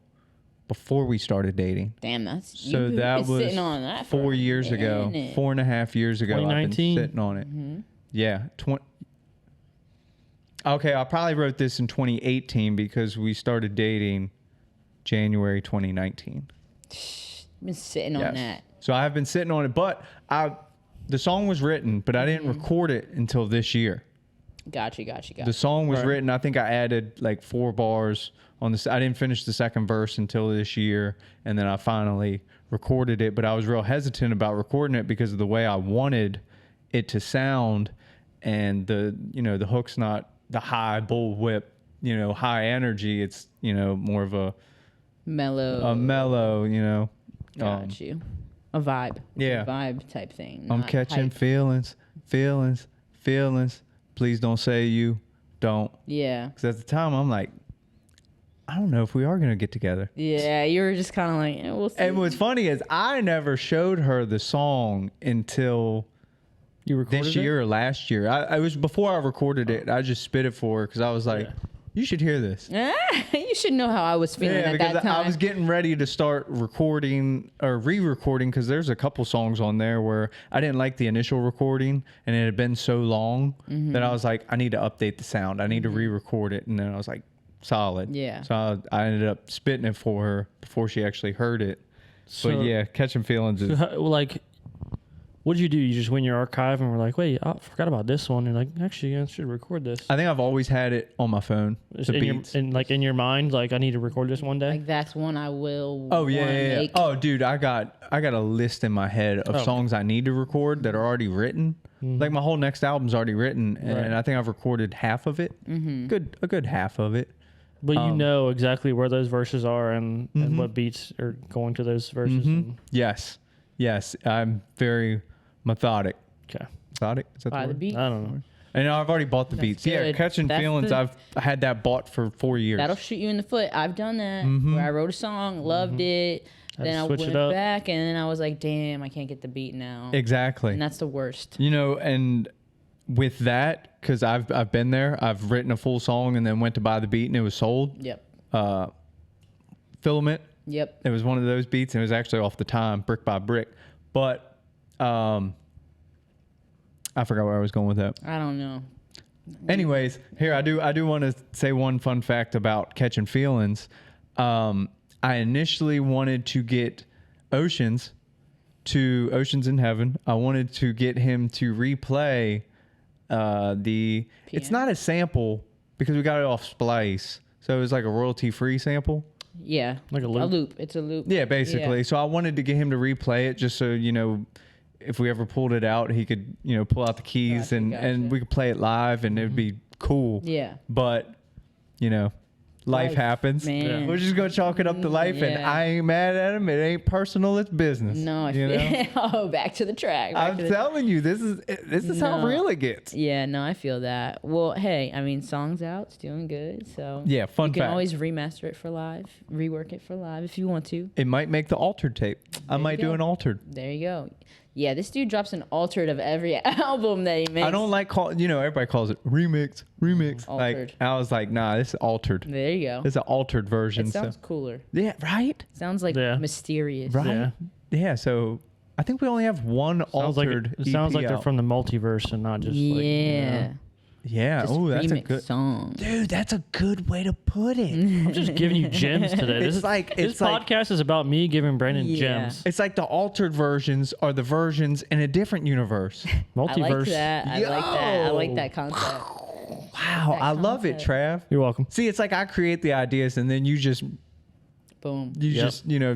before we started dating. Damn, that was sitting on that 4 years ago. 4.5 years ago. 2019. I've been sitting on it. Yeah. Okay, I probably wrote this in 2018 because we started dating January 2019. Been sitting on that. So I have been sitting on it, but the song was written, but I didn't record it until this year. Gotcha. The song was written. I think I added like 4 bars on this. I didn't finish the second verse until this year, and then I finally recorded it. But I was real hesitant about recording it because of the way I wanted it to sound, and the hook's not the high bullwhip, high energy. It's more of a mellow. Got you. A vibe. Yeah. A vibe type thing. I'm not catching hype. feelings. Please don't say you don't. Yeah. Because at the time, I'm like, I don't know if we are going to get together. Yeah, you were just kind of like, we'll see. And what's funny is I never showed her the song until You recorded this year or last year. I was before I recorded it. I just spit it for her because I was like, You should hear this. You should know how I was feeling at because that time. I was getting ready to start recording or re-recording because there's a couple songs on there where I didn't like the initial recording and it had been so long that I was like, I need to update the sound. I need to re-record it. And then I was like, solid. Yeah. So I ended up spitting it for her before she actually heard it. So, But yeah, Catching Feelings is... like, what'd you do? You just went in your archive and were like, wait, I forgot about this one. And like, actually, I should record this. I think I've always had it on my phone. Just The in beats. in your mind, like, I need to record this one day. Like that's one I will. Oh yeah, wanna yeah. make. Oh dude, I got a list in my head of Oh. songs I need to record that are already written. Like my whole next album's already written, and Right. I think I've recorded half of it. A good half of it. But you know exactly where those verses are and what beats are going to those verses. And, Yes, I'm very methodic. okay. Methodic? Is that By the the word? beat. I don't know. And I've already bought the beats. Yeah, good. Catching That's Feelings. the- I've had that bought for 4 years. That'll shoot you in the foot. I've done that. Where I wrote a song, loved it, Had then to I switch went it up. back, and then I was like, damn, I can't get the beat now. Exactly. And that's the worst. You know, and with that, because I've been there, I've written a full song and then went to buy the beat and it was sold. Yep. Filament. Yep. It was one of those beats and it was actually off the time, brick by brick. But I forgot where I was going with that. I don't know. Anyways, here I do want to say one fun fact about Catching Feelings. I initially wanted to get Oceans in Heaven. I wanted to get him to replay it's not a sample because we got it off Splice. So it was like a royalty free sample. Yeah. Like a loop? It's a loop. Yeah, basically. Yeah. So I wanted to get him to replay it just so, you know, if we ever pulled it out, he could, you know, pull out the keys Gotcha, and gotcha. we could play it live and it would be cool. Yeah. But, you know, life happens. man. We're just going to chalk it up to life and Yeah. I ain't mad at him. It ain't personal. It's business. No, I you feel. know? Oh, back to the track. back I'm to the- telling you, this is how No. real it gets. Yeah, no, I feel that. Well, hey, I mean, song's out, it's doing good. So Yeah, fun you can fact. always remaster it for live, rework it for live if you want to. It might make the altered tape. I you might do go. an altered. There you go. Yeah, this dude drops an altered of every album that he makes. I don't like everybody calls it remix. Altered. Like I was like, nah, this is altered. There you go. It's an altered version. It sounds So cooler. yeah, right, Sounds like Yeah. mysterious. right. Yeah. Yeah. So I think we only have one Sounds like altered. it sounds EP like they're out. from the multiverse and not just like, Yeah. Yeah. Just Oh, that's a remix good. song. Dude, that's a good way to put it. I'm just giving you gems today. It's like- this it's like- podcast is about me giving Brandon Yeah. gems. It's like the altered versions are the versions in a different universe. I like Multiverse. that. I like that. I like Yo. that concept. Wow, That I love it, concept. Trav. You're welcome. See, it's like I create the ideas and then you just Boom. Yep.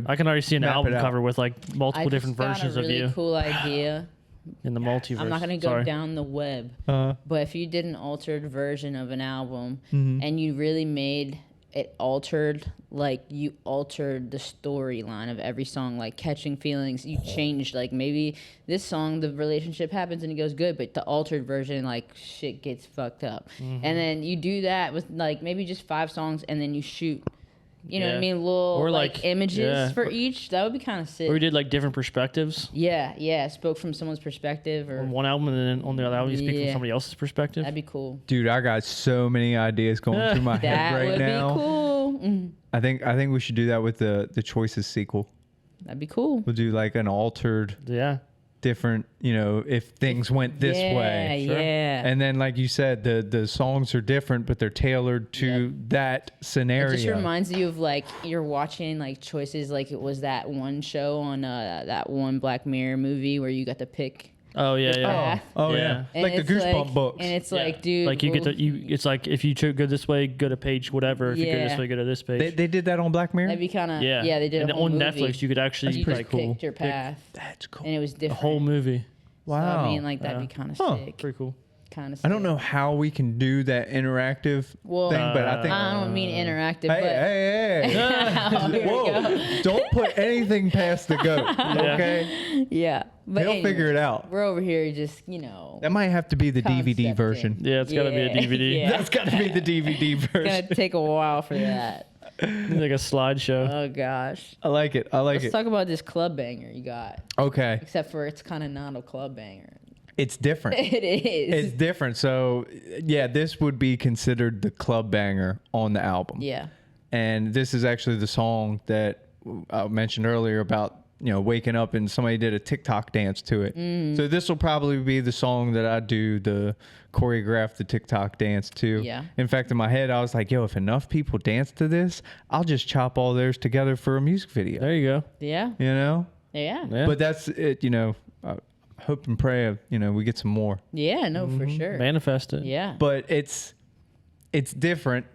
I I can already see an Map it album out. cover with like multiple I different just got versions a really of you cool idea. in the multiverse. I'm not gonna go Sorry. down the web, but if you did an altered version of an album and you really made it altered, like you altered the storyline of every song, like Catching Feelings, you changed, like maybe this song the relationship happens and it goes good, but the altered version, like shit gets fucked up, and then you do that with like maybe just 5 songs and then you shoot. You know what I Yeah. mean? Little Or, like like, images yeah. for each. That would be kind of sick. Or we did like different perspectives Yeah, spoke from someone's perspective, or on one album, and then on the other album you speak Yeah. from somebody else's perspective. that'd be cool. dude, I got so many ideas going through my head That right would now. be cool. I think we should do that with the Choices sequel. That'd be cool. We'll do like an altered, Yeah. different, if things went this way. Yeah, yeah. And then, like you said, the songs are different, but they're tailored to that scenario. It just reminds you of like you're watching like Choices, like it was that one show on that one Black Mirror movie where you got to pick. Oh yeah, yeah. path. Oh Yeah. yeah, And like the it's Goosebump books. And it's Yeah. like, dude, like you get well, to it's like if you go this way, go to page whatever. If you go this Yeah. way, go to this page. They did that on Black Mirror. that'd be kind of yeah, yeah. They did and a whole on movie. Netflix. You could actually You just like picked your path, That's cool. and it was the different. whole movie. Wow. So, I mean, like that'd Yeah. be kind of Huh. sick. Pretty cool. Kind of. I don't know how we can do that interactive Well, thing, but I think. I don't mean interactive, but Hey! Oh, here we Whoa! go. Don't put anything past the goat, okay? yeah. But He'll anyway, figure it out. We're over here just That might have to be the DVD Concepting. version. Yeah, it's gotta be a Yeah. DVD. Yeah. That's got to be the DVD It's version. gonna take a while for that. Like a slideshow. Oh gosh. I like it. I like Let's it. talk about this club banger you got. Okay. Except for it's kind of not a club banger. it's different. It is. It's different. So yeah, this would be considered the club banger on the album. Yeah. And this is actually the song that I mentioned earlier about, waking up and somebody did a TikTok dance to it. So this will probably be the song that I do choreograph the TikTok dance to. Yeah. In fact, in my head, I was like, yo, if enough people dance to this, I'll just chop all theirs together for a music video. There you go. Yeah. Yeah. Yeah. But that's it, I hope and pray, we get some more. Yeah, no, for sure. Manifest it. Yeah. But it's different.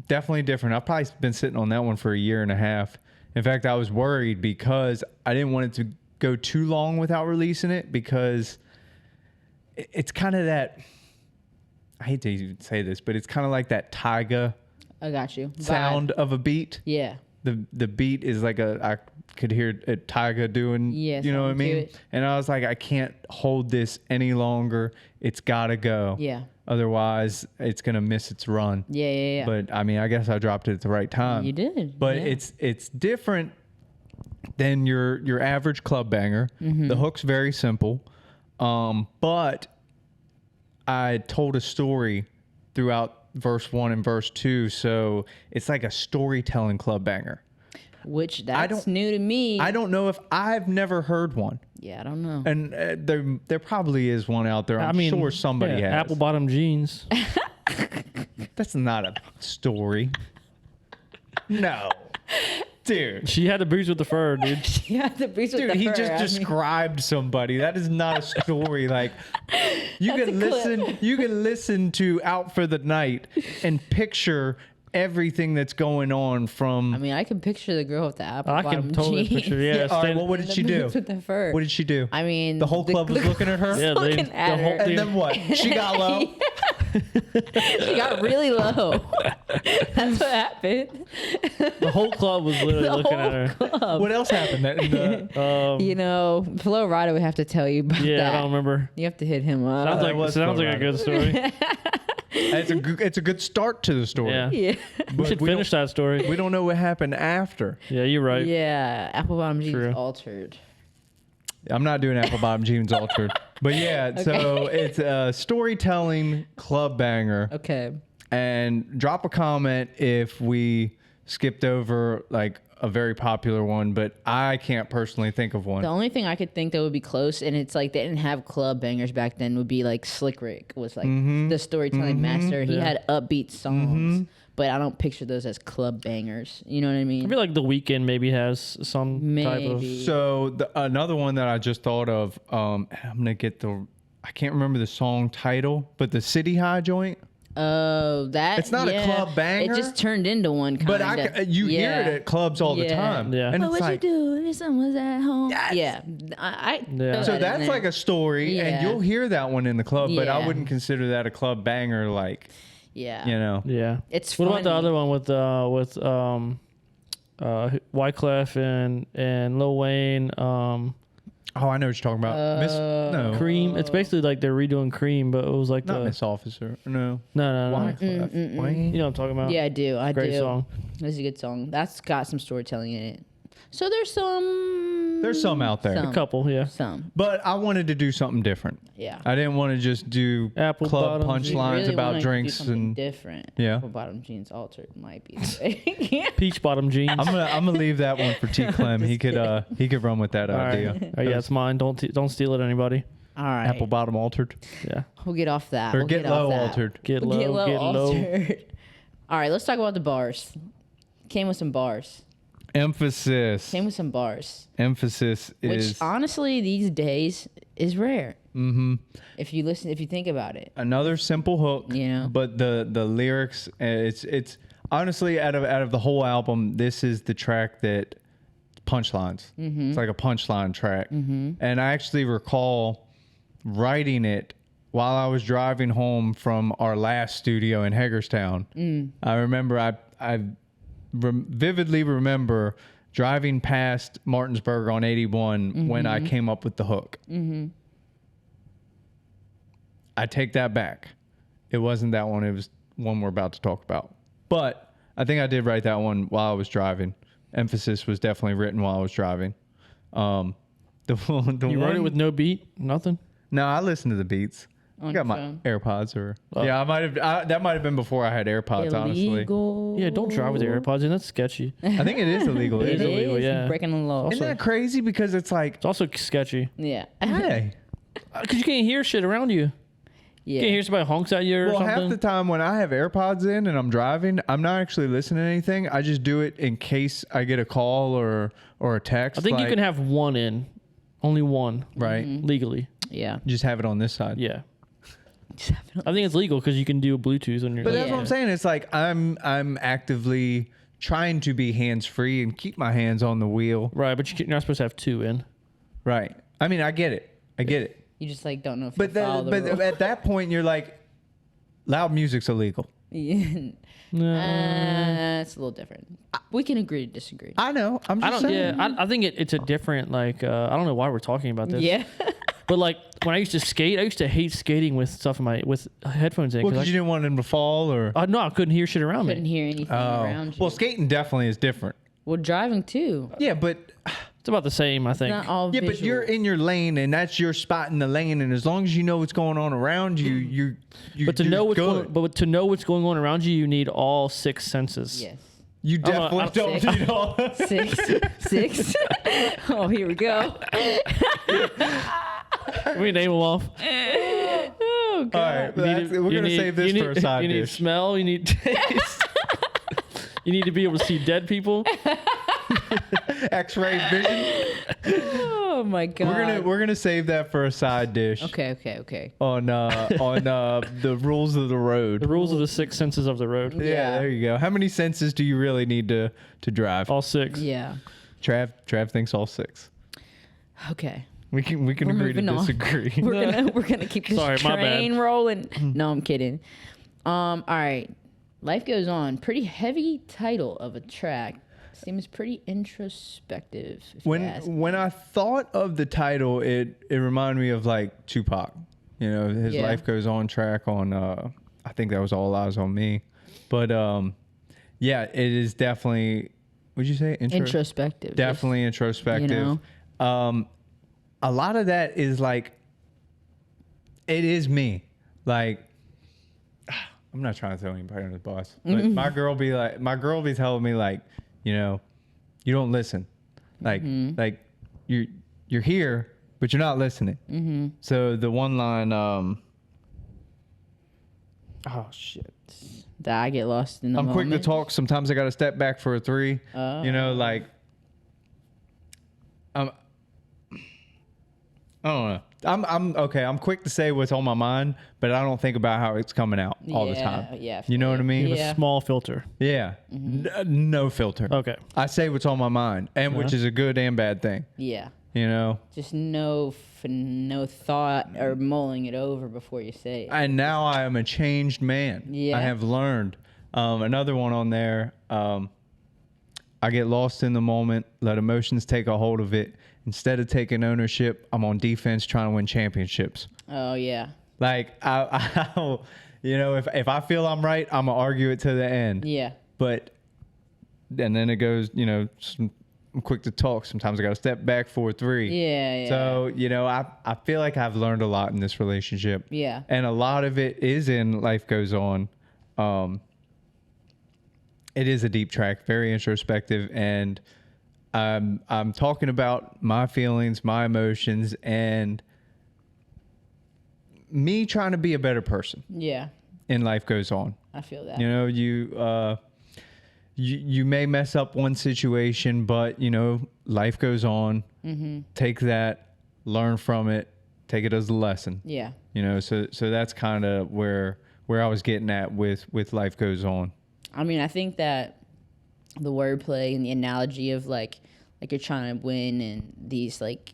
Definitely different. I've probably been sitting on that one for a year and a half. In fact, I was worried because I didn't want it to go too long without releasing it, because it's kind of that, I hate to even say this, but it's kind of like that Tyga I got you. sound Vibe. of a beat. Yeah. The beat is like I could hear it Tyga doing, Yeah, you know what I something to mean? it. And I was like, I can't hold this any longer. It's got to go. Yeah. Otherwise, it's going to miss its run. Yeah. But I mean, I guess I dropped it at the right time. You did. But yeah. it's different than your average club banger. Mm-hmm. The hook's very simple. But I told a story throughout verse 1 and verse 2, so it's like a storytelling club banger. Which that's new to me. I don't know if I've never heard one. Yeah, I don't know. And there probably is one out there. I'm sure somebody has. Apple bottom jeans. That's not a story. No. Dude. She had the boots with the fur, dude. Yeah, the beast with Dude, the he fur. just I mean, described somebody. That is not a story. Like you That's can a clip. you can listen to Out for the Night and picture everything that's going on from I mean, I can picture the girl with the apple I bottom can totally jeans. picture. Yeah. all right, stand- well, what did and she the do? boots with the fur. What did she do? I mean, The whole club was looking at her? yeah, looking at the whole her. And thing. then what? She got low. She got really low. That's what happened. The whole club was literally The looking at whole her. club. What else happened? You know, Flo Rida would have to tell you about Yeah, that. I don't remember. You have to hit him up. Sounds that like was sounds Flo like a Rida. good story. It's a good start to the story. Yeah. yeah. We But should we finish that story. We don't know what happened after. Yeah, you're right. Yeah, apple bottom jeans True. altered. I'm not doing apple bottom jeans altered. But yeah, so it's a storytelling club banger. Okay. And drop a comment if we skipped over like a very popular one, but I can't personally think of one. The only thing I could think that would be close, and it's like they didn't have club bangers back then, would be like Slick Rick was like the storytelling master. He had upbeat songs, but I don't picture those as club bangers. You know what I I mean? feel like The Weeknd maybe has some type of. Maybe. So another one that I just thought of, I'm gonna get I can't remember the song title, but the City High joint. Oh, that It's not a club banger, It just turned into one. But you hear Yeah. it at clubs all the Yeah. time. Yeah. And What it's would like, you do if someone's at home? Yes. Yeah, I Yeah. throw so that in that's there. like a story, and Yeah. you'll hear that one in the club, but I Yeah. wouldn't consider that a club banger. Like, yeah. you know, Yeah. It's What about the funny. other one with Wyclef and Lil Wayne? oh, I know what you're talking about. No, Cream. It's basically like they're redoing Cream, but it was like not the Miss Officer. No, no. Wyclef. Wayne? You know what I'm talking about? Yeah, I do. I Great do. song. That's a good song. That's got some storytelling in it. So there's some. There's some out there. A couple, yeah. Some. But I wanted to do something different. Yeah. I didn't want to just do Apple club bottom jeans. You punchlines really about wanna drinks do something and different. Yeah. Apple bottom jeans altered might be. The Peach bottom jeans. I'm gonna leave that one for T Clem. He could run with that All idea. right. Oh, yeah, it's mine. Don't steal it, anybody. All right. Apple bottom altered Yeah. We'll get off that. or We'll get off low that. altered. Get We'll low. Get low. altered. All right. Let's talk about the bars. Came with some bars. Emphasis. Came with some bars. Emphasis Which is honestly these days is rare. Mm-hmm. If you think about it. another simple hook. You know? But the lyrics, it's honestly out of the whole album, this is the track that punchlines. Mm-hmm. It's like a punchline track. Mm-hmm. And I actually recall writing it while I was driving home from our last studio in Hagerstown. I remember I vividly remember driving past Martinsburg on 81 when I came up with the hook. I take that back. It wasn't that one. It was one we're about to talk about. But I think I did write that one while I was driving. Emphasis was definitely written while I was driving. The You one, wrote it with no beat? Nothing? No, I listen to the beats. I On got your my phone? AirPods or Oh. yeah, I might have. That might have been before I had AirPods. Honestly, Illegal. Yeah, don't drive with your AirPods in. That's sketchy. I think it is illegal. It is isn't it? illegal, yeah. Breaking the law. Isn't that crazy? Because it's like, It's also sketchy Yeah. hey. because you can't hear shit around you. Yeah. You can't hear somebody honks at you or Well, something. half the time when I have AirPods in and I'm driving, I'm not actually listening to anything. I just do it in case I get a call or a text. I think you like- can have one in, only one, right. legally. Yeah. Just have it on this side. Yeah, I think it's legal because you can do Bluetooth on your. But that's Yeah. what I'm saying. It's like I'm actively trying to be hands free and keep my hands on the wheel. Right, but you're not supposed to have two in. Right. I mean, I get it. I get it. You just like don't know if But you follow the but rule. at that point, you're like, loud music's illegal. Yeah. No. It's a little different. We can agree to disagree. I know. I'm I just don't. saying. Yeah, I think it's a different like. I don't know why we're talking about this. Yeah. But like when I used to skate, I used to hate skating with stuff in with headphones in. Well, 'cause because you didn't want them to fall or. no, I couldn't hear shit around Couldn't me. hear anything around you. Well, skating definitely is different. Well, driving too. Yeah, but It's about the same, I think. Not all yeah, visual. but you're in your lane, and that's your spot in the lane. And as long as you know what's going on around you, you. But to you're know what's good. to know what's going on around you, you need all six senses. Yes. You definitely I'm don't sick. need all. Six. Oh, here we go. We name them off. Oh, God. All right, we're gonna save this for a side You need dish. smell. You need taste. You need to be able to see dead people. X-ray vision. Oh, my God. We're gonna save that for a side dish. Okay. On the rules of the road. The rules of the six senses of the road. Yeah, Yeah. there you go. How many senses do you really need to drive? All six. Yeah. Trav thinks all six. Okay. We can We're agree to moving on. disagree. We're gonna keep this Sorry, my bad. train rolling. No, I'm kidding. All right. Life Goes On. Pretty heavy title of a track. Seems pretty introspective. If you ask. When I thought of the title, it reminded me of like Tupac. You know, his Yeah. Life Goes On track on I think that was All Eyes on Me. But yeah, it is definitely would you say Introspective. definitely introspective. A lot of that is like it is me. Like I'm not trying to throw anybody under the bus, but my girl be telling me like, you know, you don't listen. Like you're here, but you're not listening. So the one line oh shit. That I get lost in the I'm moment. quick to talk. Sometimes I got to step back for a three. Oh. You know, like, I don't know. I'm okay. I'm quick to say what's on my mind, but I don't think about how it's coming out all the time. Yeah. You know what I mean? Yeah. Small filter. Yeah. No filter. Okay. I say what's on my mind, and which is a good and bad thing. Yeah. You know. Just no thought or mulling it over before you say it. And now I am a changed man. Yeah. I have learned. Another one on there. I get lost in the moment. Let emotions take a hold of it. Instead of taking ownership, I'm on defense trying to win championships. Oh yeah. Like I'll, you know, if I feel I'm right, I'm gonna argue it to the end. Yeah. But and then it goes, you know, I'm quick to talk. Sometimes I got to step back for a three. Yeah. So, you know, I feel like I've learned a lot in this relationship. Yeah. And a lot of it is in Life Goes On. It is a deep track, very introspective, and I'm talking about my feelings, my emotions, and me trying to be a better person Yeah. in Life Goes On. I feel that. You know, you may mess up one situation, but you know, life goes on. Mm-hmm. Take that, learn from it, take it as a lesson. Yeah. You know, so that's kind of where I was getting at with Life Goes On. I mean, I think that the wordplay and the analogy of like you're trying to win and these like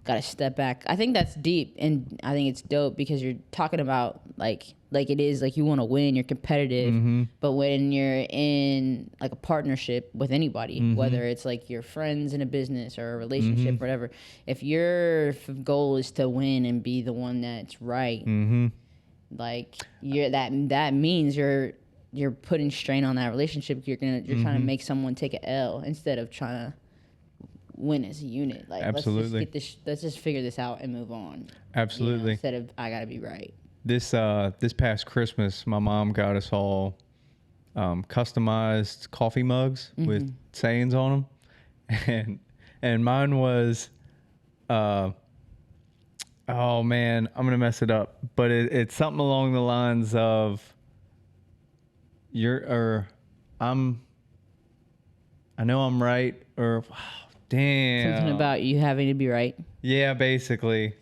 gotta step back. I think that's deep, and I think it's dope because you're talking about like it is like you want to win, you're competitive, but when you're in like a partnership with anybody, whether it's like your friends in a business or a relationship, whatever, if your goal is to win and be the one that's right, like that means you're putting strain on that relationship. You're trying to make someone take an L instead of trying to win as a unit. Like, Absolutely. Let's just figure this out and move on. Absolutely. Instead of I gotta be right. This past Christmas, my mom got us all customized coffee mugs with sayings on them, and mine was, oh man, I'm gonna mess it up, but it's something along the lines of, I know I'm right, or damn, Something about you having to be right. yeah, basically.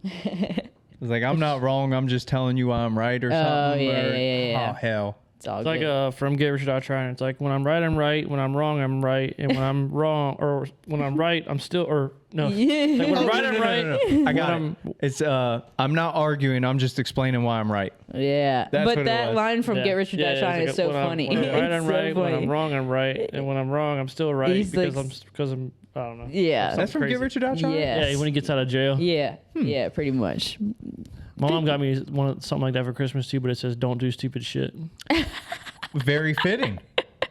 It's like, I'm not wrong, I'm just telling you I'm right or something. Yeah. Oh, hell. It's all It's good. like from Get Rich or Die Trying. It's like, when I'm right, I'm right. When I'm wrong, I'm right. And when I'm wrong, or when I'm right, I'm still, or no. It's like, when I'm right, I'm right. No. I got it. It's I'm not arguing, I'm just explaining why I'm right. Yeah, That's but what it that was. line from Get Rich or Die Trying is so funny. When I'm right, I'm It's so right. When funny. I'm wrong, I'm right. And when I'm wrong, I'm still right He's because like- I'm I don't know. Yeah. That's from crazy. Get Rich or Die Trying? Yes. Yeah, when he gets out of jail. Yeah, yeah, pretty much. My mom got me something like that for Christmas too, but it says, "Don't do stupid shit." Very fitting.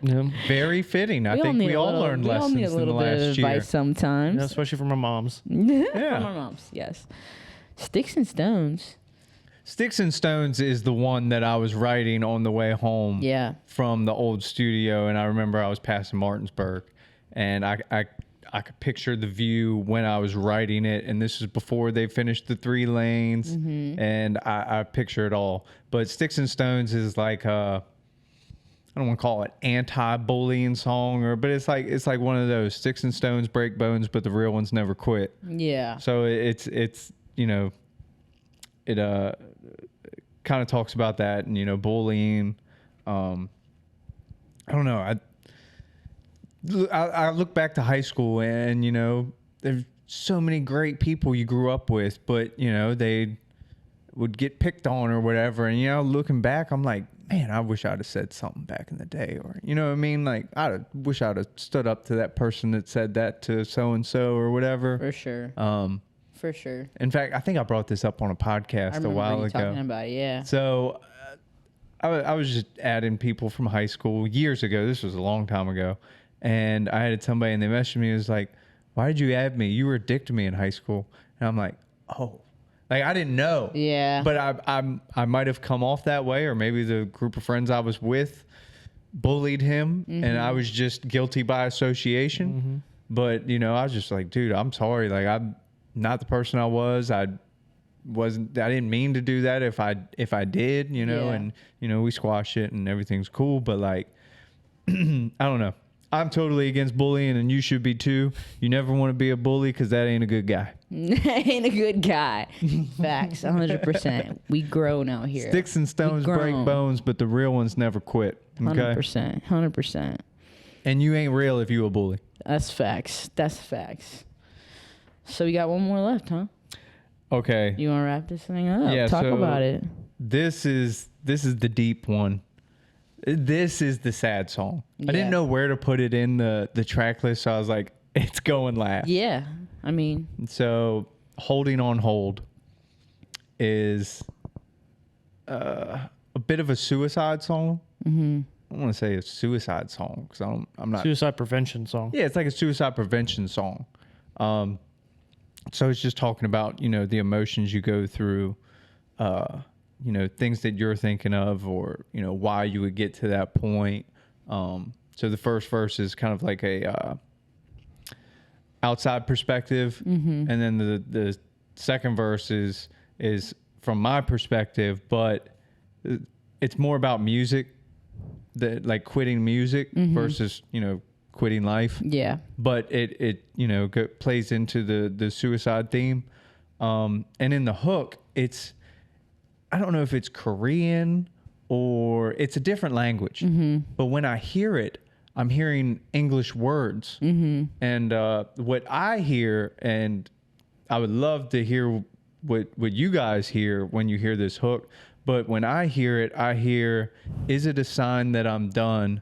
Yeah, Very fitting. I think we all learned lessons need a in the little bit of last year. advice sometimes. yeah, especially from my moms. From our moms, yes. Sticks and Stones. Sticks and Stones is the one that I was writing on the way home Yeah. from the old studio, and I remember I was passing Martinsburg, and I could picture the view when I was writing it, and this was before they finished the 3 lanes, and I picture it all. But Sticks and Stones is like I don't want to call it anti-bullying song, but it's like one of those Sticks and Stones break bones, but the real ones never quit. Yeah. So it's you know, it kind of talks about that, and bullying. I don't know. I look back to high school, and there's so many great people you grew up with, but they would get picked on or whatever. And looking back, I'm like, man, I wish I'd have said something back in the day, or what I mean? Like, I wish I'd have stood up to that person that said that to so and so or whatever. For sure. For sure. In fact, I think I brought this up on a podcast a while ago. Talking about it, yeah. So I was just adding people from high school years ago. This was a long time ago. And I added somebody, and they messaged me. It was like, why did you add me? You were a dick to me in high school. And I'm like, oh. Like, I didn't know. Yeah. But I might have come off that way, or maybe the group of friends I was with bullied him, and I was just guilty by association. But, I was just like, dude, I'm sorry. Like, I'm not the person I was. I didn't mean to do that if I did, and, we squashed it and everything's cool. But, like, I don't know. I'm totally against bullying, and you should be too. You never want to be a bully, because that ain't a good guy. Ain't a good guy. Facts, 100%. We grown out here. Sticks and stones break bones, but the real ones never quit. Okay? 100%. 100%. And you ain't real if you a bully. That's facts. That's facts. So we got one more left, huh? Okay. You want to wrap this thing up? Yeah, Talk so about it. This is the deep one. This is the sad song. I didn't know where to put it in the track list, so I was like, it's going last. Yeah. I mean. So, Holding on Hold is a bit of a suicide song. I don't want to say a suicide song, because I'm not. Suicide prevention song. Yeah, it's like a suicide prevention song. So it's just talking about, the emotions you go through, things that you're thinking of, or, why you would get to that point. So the first verse is kind of like a outside perspective. And then the second verse is from my perspective, but it's more about music, like quitting music versus, quitting life. Yeah. But it plays into the suicide theme. And in the hook, I don't know if it's Korean or it's a different language. But when I hear it, I'm hearing English words. And what I hear, and I would love to hear what you guys hear when you hear this hook. But when I hear it, I hear, is it a sign that I'm done?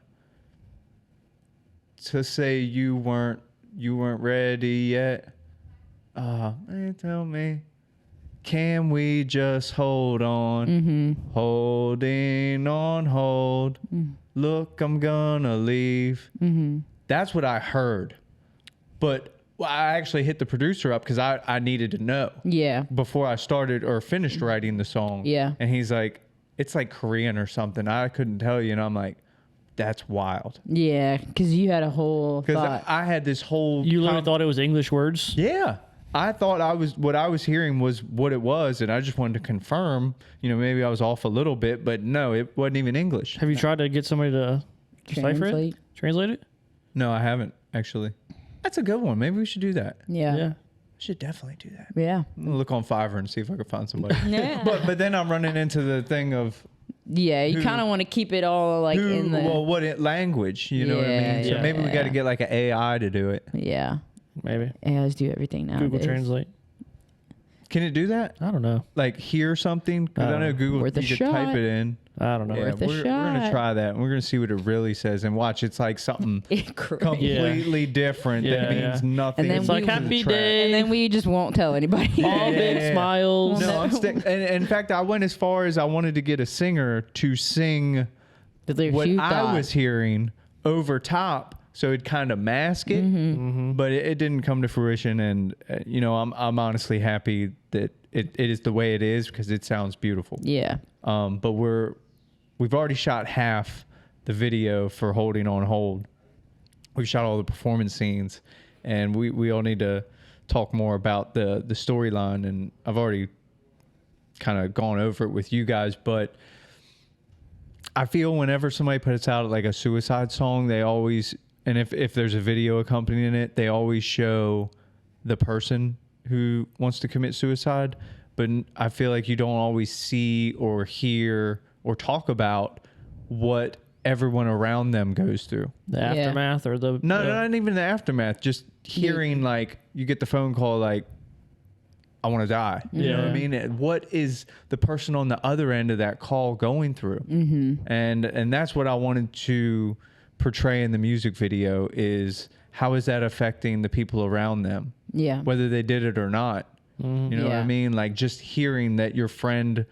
To say you weren't ready yet. Tell me, can we just hold on? Holding on, hold. Look, I'm gonna leave. That's what I heard. But Well, I actually hit the producer up because I needed to know Yeah. before I started or finished writing the song. Yeah. And he's like, it's like Korean or something. I couldn't tell you. And I'm like, that's wild. Yeah, because you had a whole Because thought. I had this whole. You literally thought it was English words? Yeah. I thought what I was hearing was what it was. And I just wanted to confirm, maybe I was off a little bit, but no, it wasn't even English. Have you tried to get somebody to decipher it? Translate it? No, I haven't actually. That's a good one. Maybe we should do that. Yeah. Yeah. We should definitely do that. Yeah. I'm gonna look on Fiverr and see if I can find somebody. Yeah. But then I'm running into the thing of Yeah, you kind of want to keep it all like in the. well, language? You know what I mean? So Yeah. maybe we got to get like an AI to do it. Yeah. Maybe. AIs do everything now. Google Translate. Can it do that? I don't know. Like hear something? Because I know Google, Worth a you could type shot. it in. I don't know. Worth a we're gonna shot. try that. And we're gonna see what it really says and watch. It's like something completely different that Yeah, means yeah. nothing. And then It's like to the happy track. day. And then we just won't tell anybody. All big Yeah. smiles. No, and in fact, I went as far as I wanted to get a singer to sing The lyrics what you I thought. was hearing over top, so it'd kind of mask it. Mm-hmm. But it didn't come to fruition, and I'm honestly happy that it is the way it is because it sounds beautiful. Yeah. But we've already shot half the video for Holding on Hold. We shot all the performance scenes, and we all need to talk more about the storyline. And I've already kind of gone over it with you guys, but I feel whenever somebody puts out like a suicide song, they always, and if there's a video accompanying it, they always show the person who wants to commit suicide. But I feel like you don't always see or hear or talk about what everyone around them goes through. The aftermath or the... No, not even the aftermath. Just hearing like you get the phone call like, I want to die. You know what I mean? What is the person on the other end of that call going through? Mm-hmm. And that's what I wanted to portray in the music video is how is that affecting the people around them? Yeah. Whether they did it or not. You know what I Yeah. mean? Like just hearing that your friend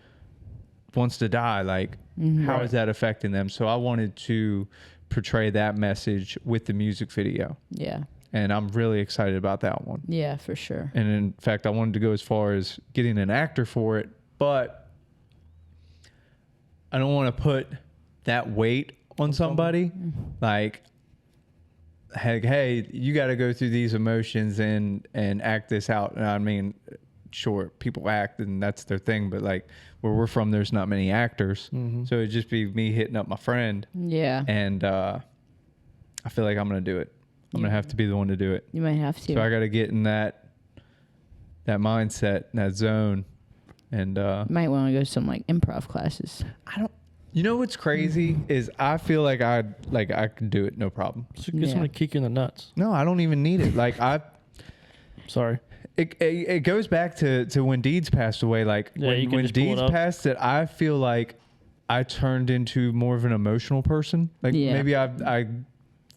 wants to die, like how is that affecting them? So I wanted to portray that message with the music video. Yeah. And I'm really excited about that one. Yeah, for sure. And in fact, I wanted to go as far as getting an actor for it, but I don't want to put that weight on somebody. Like, hey, you got to go through these emotions and act this out. And I mean, sure, people act and that's their thing, but like where we're from, there's not many actors. So it'd just be me hitting up my friend. Yeah. And I feel like I'm going to do it. I'm going to have to be the one to do it. You might have to. So I got to get in that mindset, that zone. And You might want to go to some like improv classes. you know what's crazy is I feel like I could do it no problem. So get somebody to kick you in the nuts. No, I don't even need it. Like Sorry. it goes back to when Deeds passed away. Like Yeah, you can when just pull it Deeds up. passed, that I feel like I turned into more of an emotional person. Like Yeah. maybe I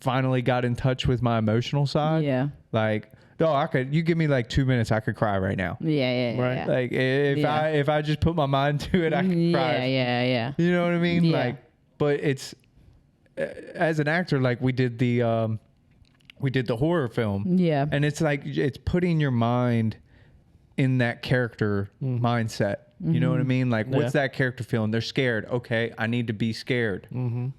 finally got in touch with my emotional side. Yeah. Like, no, you give me like 2 minutes, I could cry right now. Yeah. Right. Yeah. Like if I just put my mind to it, I could cry. Yeah. You know what I mean? Yeah. Like, but it's as an actor, like we did the horror film. Yeah. And it's like it's putting your mind in that character mindset. You know what I mean? Like, what's that character feeling? They're scared. Okay, I need to be scared.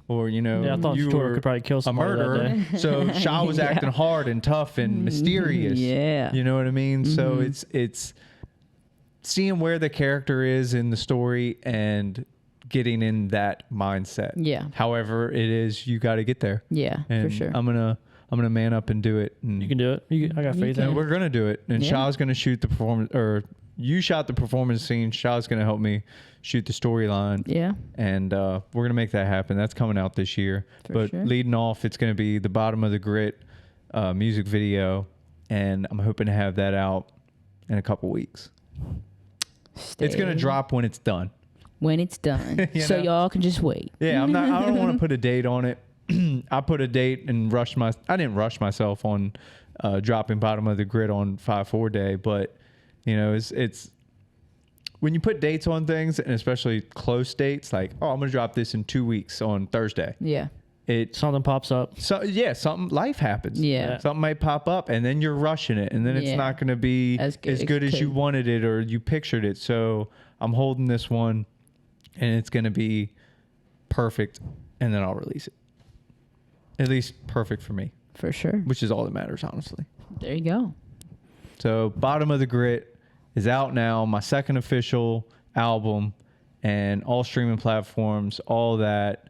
Or Yeah, I thought you Stuart were could probably kill a somebody that murderer. day. So Shaw was acting hard and tough and mysterious. Yeah. You know what I mean? So it's seeing where the character is in the story and getting in that mindset. Yeah. However it is, you got to get there. Yeah, And for sure. I'm gonna man up and do it. And You can do it. I got faith in and you. we're gonna do it. And Yeah. Shaw's gonna shoot the performance, or you shot the performance scene. Shaw's gonna help me shoot the storyline. Yeah. And we're gonna make that happen. That's coming out this year. For But sure. leading off, it's gonna be the Bottom of the Grit music video, and I'm hoping to have that out in a couple weeks. It's gonna drop when it's done. when it's done. You So know? y'all can just wait. Yeah, I don't want to put a date on it. I put a date and I didn't rush myself on dropping Bottom of the Grid on 5/4 day, but you know, it's when you put dates on things, and especially close dates, like, oh, I'm gonna drop this in 2 weeks on Thursday. Yeah. Something pops up. So yeah, life happens. Yeah. Something might pop up, and then you're rushing it, and then it's not going to be as good as you wanted it or you pictured it. So I'm holding this one, and it's going to be perfect, and then I'll release it. At least perfect for me. For sure. Which is all that matters, honestly. There you go. So Bottom of the Grit is out now. My second official album, and all streaming platforms, all that.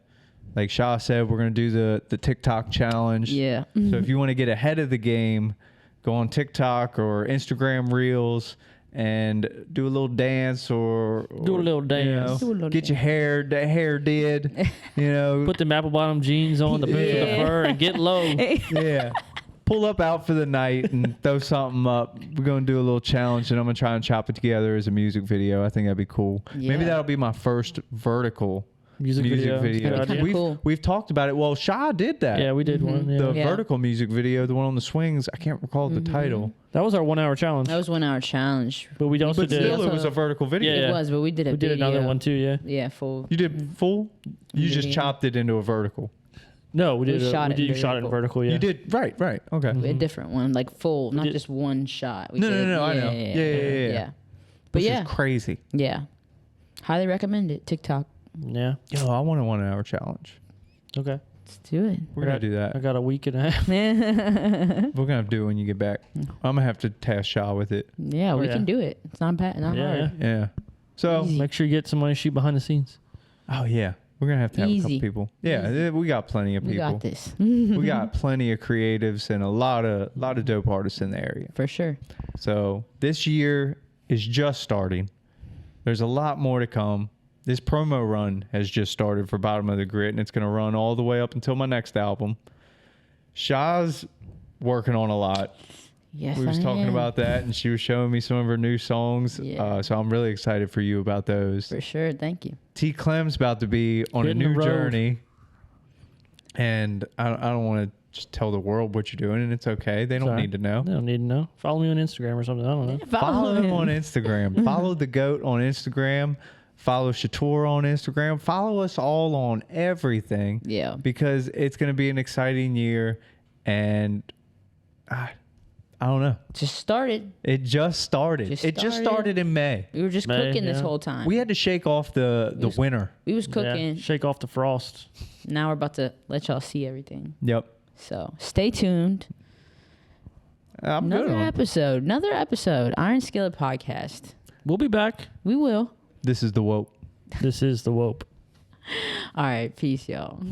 Like Shah said, we're going to do the TikTok challenge. Yeah. So if you want to get ahead of the game, go on TikTok or Instagram Reels and do a little dance or Do a little dance. Get your hair did. Put them apple bottom jeans on, the boots with the fur, and get low. Yeah. Pull up out for the night and throw something up. We're going to do a little challenge, and I'm going to try and chop it together as a music video. I think that'd be cool. Yeah. Maybe that'll be my first vertical music video. We've talked about it. Well, Shah did that. Yeah, we did one. Yeah. The vertical music video, the one on the swings. I can't recall the title. That was our 1 hour challenge. That was 1 hour challenge. But we also But did. still, it was a vertical video. Yeah. It was, but we did a We did video. another one too. Yeah. Yeah, full. You did full? You just Video. chopped it into a vertical. No, we did. We shot it in You shot it in vertical. vertical. Yeah. You did? Right. Okay. A different one, like full, not did- just one shot. No, I know. Yeah. But Which yeah, is crazy. yeah. Highly recommend it. TikTok. Yeah. Yo, I want a 1 hour challenge. Okay. Let's do it. We're going to do that. I got a week and a half. Yeah, We're going to have to do it when you get back. I'm going to have to task Shah with it. we yeah. can do it. It's not bad, not Yeah, hard. Yeah. So, Easy. Make sure you get somebody to shoot behind the scenes. oh, yeah. We're going to have a couple Easy. people. Yeah, we got plenty of We people. got this. We got plenty of creatives and a lot of dope artists in the area. For sure. So this year is just starting. There's a lot more to come. This promo run has just started for Bottom of the Grit, and it's going to run all the way up until my next album. Shah's working on a lot. Yes, We was I talking am. about that, and she was showing me some of her new songs. Yeah. So I'm really excited for you about those. For sure. Thank you. T. Clem's about to be on Hitting a new the road. journey, and I don't want to just tell the world what you're doing, and it's okay. They don't Sorry. need to know. They don't need to know. Follow me on Instagram or something. I don't know. Follow him on Instagram. Follow the GOAT on Instagram. Follow Shator on Instagram. Follow us all on everything. Yeah. Because it's going to be an exciting year, and I don't know. Just started. It just started. It just started in May. We were just May, cooking this yeah. whole time. We had to shake off the winter. We was cooking. Yeah. Shake off the frost. Now we're about to let y'all see everything. Yep. So stay tuned. I'm good Another on. episode. Iron Skillet Podcast. We'll be back. We will. This is the Woke. This is the Wope. All right. Peace, y'all.